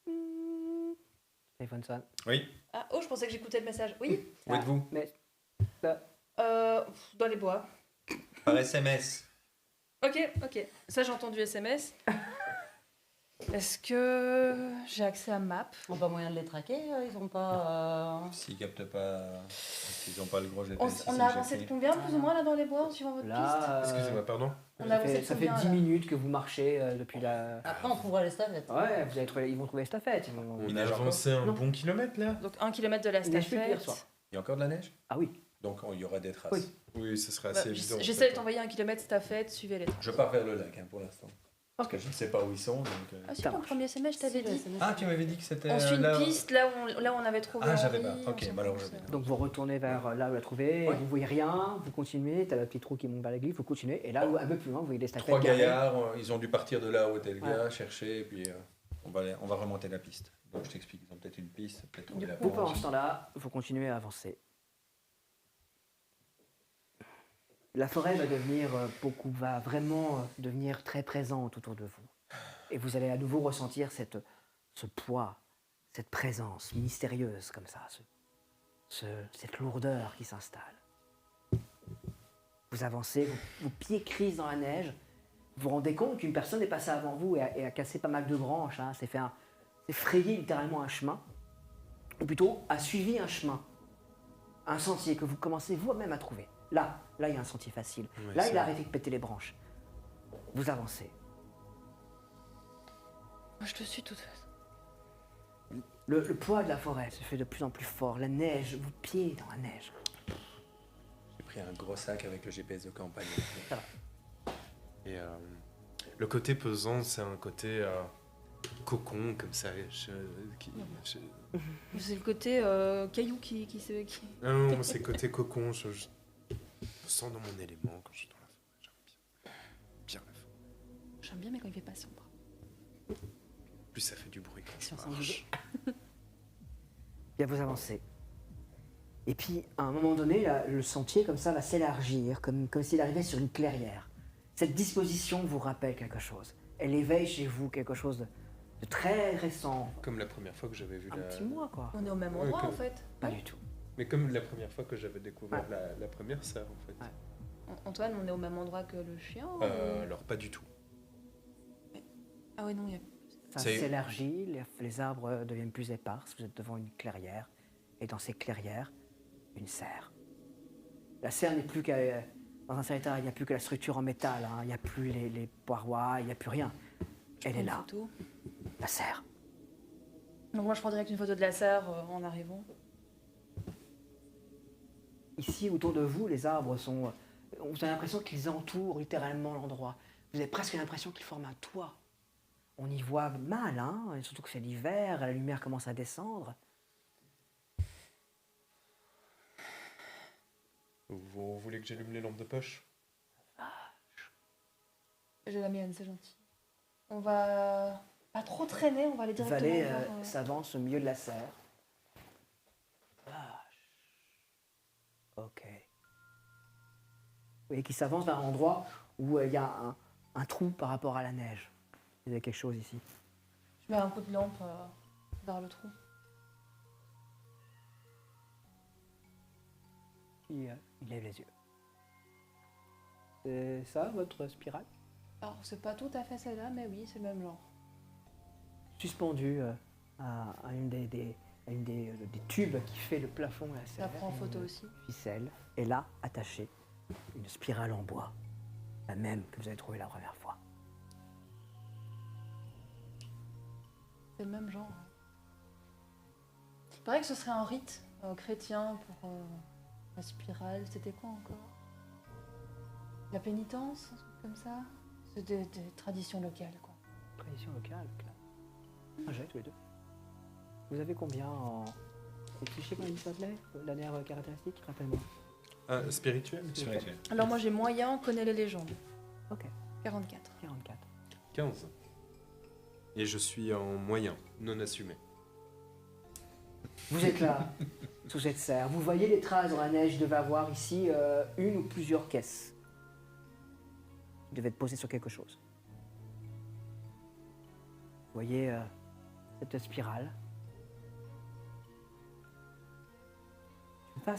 Ouais. Téléphone sonne. Oui. Ah, oh, je pensais que j'écoutais le message. Oui, Où êtes-vous? Mais dans les bois. Par SMS. Ok. Ça, j'ai entendu SMS. Est-ce que j'ai accès à Map? On n'a pas moyen de les traquer, ils ont pas. S'ils captent pas, s'ils n'ont pas le gros GPS. On, ils on sont a avancé de checkés. combien, plus ou moins, là, dans les bois, en suivant votre piste? là, Excusez-moi, pardon. On a ça avancé fait, de ça fait combien, 10 là minutes que vous marchez depuis la. Après, on trouvera les stafettes. Ouais, ils vont trouver l'estafette. Ils vont... Il On neige a encore? avancé un Non. bon kilomètre là. Donc 1 km de la Il neige plus hier stafette. soir. Il y a encore de la neige? Ah oui. Donc il y aura des traces. Oui. Oui, ce serait Bah, assez évident. J'essaie de t'envoyer 1 km stafette, suivez les traces. Je pars vers le lac pour l'instant. Parce que je ne sais pas où ils sont. Donc, Ah si, Ça dans le marche. premier SMS, je t'avais dit. Ah, tu m'avais dit que c'était. On suit une là... piste là où on avait trouvé Ah, j'avais Henri, pas. Ok, on s'en bah alors fout, je vais. ça. Donc vous retournez vers là où vous la trouvez, Ouais. vous voyez rien, vous continuez, t'as le petit trou qui monte vers l'église, vous continuez, et là où un peu plus loin, vous voyez les stafettes. Trois garées. gaillards, ils ont dû partir de là où était le gars, chercher, et puis on va remonter la piste. Donc je t'explique, ils ont peut-être une piste, peut-être trouver la Vous, pendant branche. ce temps-là, vous continuez à avancer. La forêt va vraiment devenir très présente autour de vous. Et vous allez à nouveau ressentir ce poids, cette présence mystérieuse comme ça, cette lourdeur qui s'installe. Vous avancez, vos pieds crissent dans la neige, vous vous rendez compte qu'une personne est passée avant vous et a cassé pas mal de branches, hein, s'est fait s'est frayé littéralement un chemin, ou plutôt a suivi un chemin, un sentier que vous commencez vous-même à trouver. Là, il y a un sentier facile. Ouais, Là, c'est il a vrai. arrêté de péter les branches. Vous avancez. Moi, je te suis toute façon. Le poids de la forêt se fait de plus en plus fort. La neige, vous pieds dans la neige. J'ai pris un gros sac avec le GPS de campagne. Ça va. Et le côté pesant, c'est un côté cocon, comme ça. C'est le côté caillou qui se. Ah non, c'est côté cocon. Je me sens dans mon élément quand je suis dans la forêt. J'aime bien la forêt. J'aime bien, mais quand il fait pas sombre. Plus ça fait du bruit quand Si je on s'en marche. Bien, vous avancez. Et puis, à un moment donné, le sentier, comme ça, va s'élargir, comme s'il arrivait sur une clairière. Cette disposition vous rappelle quelque chose. Elle éveille chez vous quelque chose de très récent. Comme la première fois que j'avais vu Un la... petit mois, quoi. On est au même Ouais, endroit, comme- en fait. Pas du tout. Mais comme la première fois que j'avais découvert Ouais. la première sœur, en fait. Ouais. Antoine, on est au même endroit que le chien Alors, pas du tout. Ah ouais, non, il y a... Ça C'est- s'élargit, les arbres deviennent plus éparses, vous êtes devant une clairière, et dans ces clairières, une serre. La serre n'est plus qu'à... Dans un sanitaire, il n'y a plus que la structure en métal, hein, il n'y a plus les parois, il n'y a plus rien. Elle est Une là, photo. la serre. Donc moi, je prends direct une photo de la serre en arrivant. Ici, autour de vous, les arbres sont... Vous avez l'impression qu'ils entourent littéralement l'endroit. Vous avez presque l'impression qu'ils forment un toit. On y voit mal, hein, et surtout que c'est l'hiver, la lumière commence à descendre. Vous voulez que j'allume les lampes de poche? J'ai la mienne, c'est gentil. On va pas trop traîner, on va aller directement Valet voir, s'avance au milieu de la serre. Vache. Ok. Vous voyez qu'il s'avance vers un endroit où il y a un trou par rapport à la neige. Il y a quelque chose ici. Je mets un coup de lampe vers le trou. Il lève les yeux. C'est ça, votre spirale? Alors, c'est pas tout à fait celle-là, mais oui, c'est le même genre. Suspendu à une des tubes qui fait le plafond de la Je serre. la prends en photo une aussi. ficelle. Et là, attachée, une spirale en bois. La même que vous avez trouvée la première fois. C'est le même genre. Il paraît que ce serait un rite chrétien pour la spirale. C'était quoi encore? La pénitence, un truc comme ça? C'est des traditions locales, quoi. Tradition locale, clair. J'ai tous les deux. Vous avez combien en... Tu sais combien ça s'appelait? La dernière caractéristique, rappelle-moi. Spirituel? Spirituel. Alors moi j'ai moyen, connais les légendes. Ok, 44. 44. 15. Et je suis en moyen, non assumé. Vous êtes là, sous cette serre. Vous voyez les traces dans la neige. Il devait avoir ici une ou plusieurs caisses. Vous devez être posé sur quelque chose. Vous voyez cette spirale. Tu ne peux pas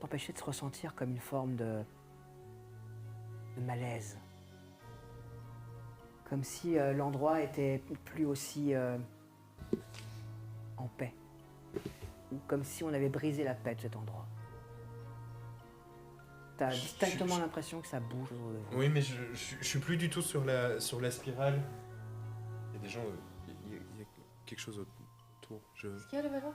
t'empêcher de se ressentir comme une forme de malaise. Comme si l'endroit était plus aussi en paix. Ou comme si on avait brisé la paix de cet endroit. T'as distinctement l'impression que ça bouge. Oui, mais je suis plus du tout sur la spirale. Il y a des gens... Il y a quelque chose autour. Qu'est-ce qu'il y a le vélo?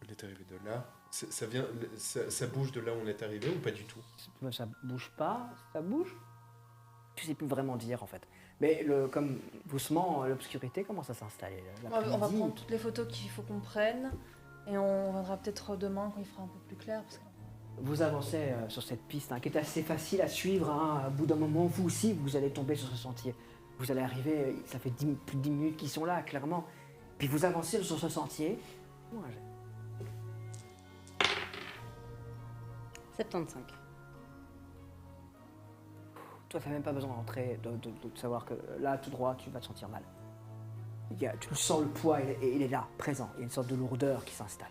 On est arrivé de là. Ça bouge de là où on est arrivé ou pas du tout? Ça bouge pas, ça bouge. Tu sais plus vraiment dire en fait. Mais comme doucement, l'obscurité commence à s'installer. On va prendre toutes les photos qu'il faut qu'on prenne. Et on reviendra peut-être demain quand il fera un peu plus clair. Parce que... Vous avancez sur cette piste qui est assez facile à suivre. Hein. À bout d'un moment, vous aussi, vous allez tomber sur ce sentier. Vous allez arriver, ça fait plus de 10 minutes qu'ils sont là, clairement. Puis vous avancez sur ce sentier. Moi, 75. toi, tu n'as même pas besoin d'entrer, de savoir que là, tout droit, tu vas te sentir mal. Tu le sens, le poids, il est là, présent. Il y a une sorte de lourdeur qui s'installe.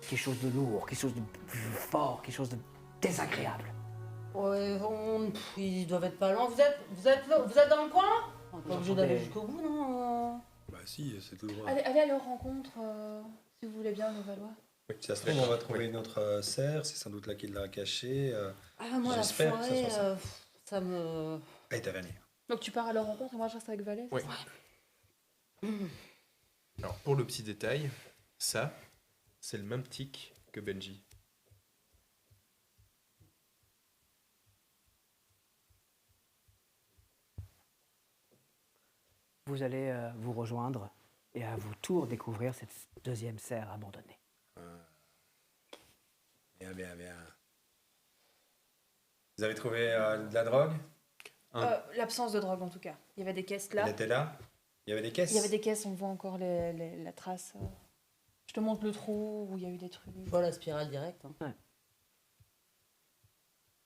Quelque chose de lourd, quelque chose de fort, quelque chose de désagréable. Ouais, ils doivent être pas loin. Vous êtes dans le coin? On est pas obligé d'aller entendez- jusqu'au bout, non? Bah si, c'est tout droit. Allez à leur rencontre, si vous voulez bien, nos Valois. Si ça se trouve, on va trouver une autre serre, c'est sans doute là qu'il l'a cachée. Ah, moi, la J'espère que ça forêt, soit ça. ça me... Allez, Tavernier. Donc tu pars à leur rencontre et moi je reste avec Valet. Oui. Alors, pour le petit détail, ça, c'est le même tic que Benji. Vous allez vous rejoindre et à vous tour découvrir cette deuxième serre abandonnée. Bien, bien, bien. Vous avez trouvé de la drogue? L'absence de drogue en tout cas. Il y avait des caisses là. Elle était là? Il y avait des caisses? Il y avait des caisses, on voit encore la trace. Je te montre le trou où il y a eu des trucs. Je vois la spirale directe. Hein.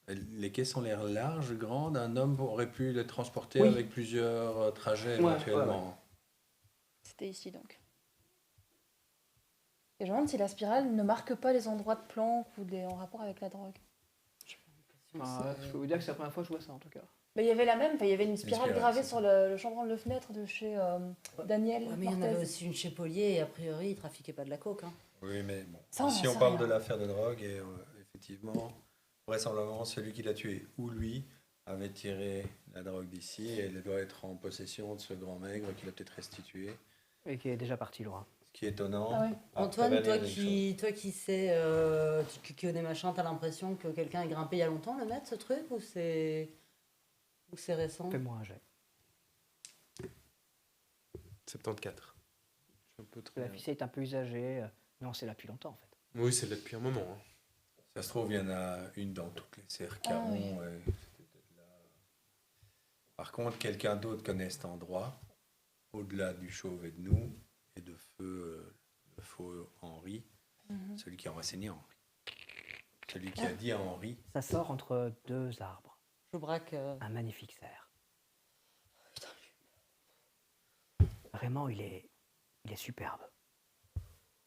Les caisses ont l'air larges, grandes. Un homme aurait pu les transporter Oui. avec plusieurs trajets Ouais, éventuellement. C'était ici donc. Et je me demande si la spirale ne marque pas les endroits de planque ou en rapport avec la drogue. Je peux vous dire que c'est la première fois que je vois ça en tout cas. Mais il y avait la même, il y avait une spirale spirale, gravée c'est sur le chambranle de fenêtre de chez Daniel. Ouais, mais il y en avait Martez. aussi une chez Polier et a priori, ils trafiquaient pas de la coke. Hein. Oui, mais bon. Ça, on Si en on sait parle rien. de l'affaire de drogue, et effectivement, vraisemblablement, celui qui l'a tué ou lui avait tiré la drogue d'ici et il doit être en possession de ce grand maigre qu'il a peut-être restitué. Et qui est déjà parti loin. Ce qui est étonnant. Ah oui. Antoine, Tavernier toi a dit qui sais, qui connais machin, t'as l'impression que quelqu'un est grimpé il y a longtemps, le maître, ce truc, ou c'est récent? Fais-moi un jet. 74. Je suis un peu trop... La ficelle est un peu usagée. Non, c'est là depuis longtemps en fait. Oui, c'est là depuis un moment. Hein. Ça se trouve, il y en a une dans toutes les serres Ah Caron. oui. Et c'était peut-être là. Par contre, quelqu'un d'autre connaît cet endroit, au-delà du chauve et de nous, et de feu, le faux Henri, celui qui a renseigné Henri. Celui qui a dit à Henri. Ça sort entre deux arbres. Je braque. Un magnifique cerf. Vraiment, il est superbe.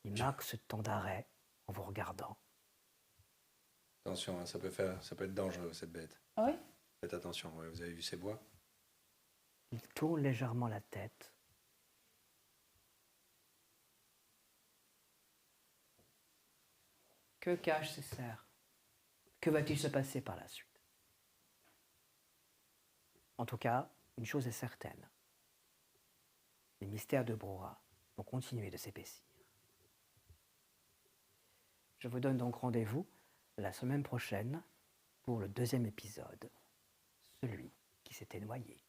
Il marque ce temps d'arrêt en vous regardant. Attention, hein, ça peut être dangereux cette bête. Ah oui. Faites attention, ouais, vous avez vu ces bois? Il tourne légèrement la tête. Que cachent ces cerfs? Que va-t-il se passer par la suite? En tout cas, une chose est certaine. Les mystères de Brora vont continuer de s'épaissir. Je vous donne donc rendez-vous la semaine prochaine pour le deuxième épisode, celui qui s'était noyé.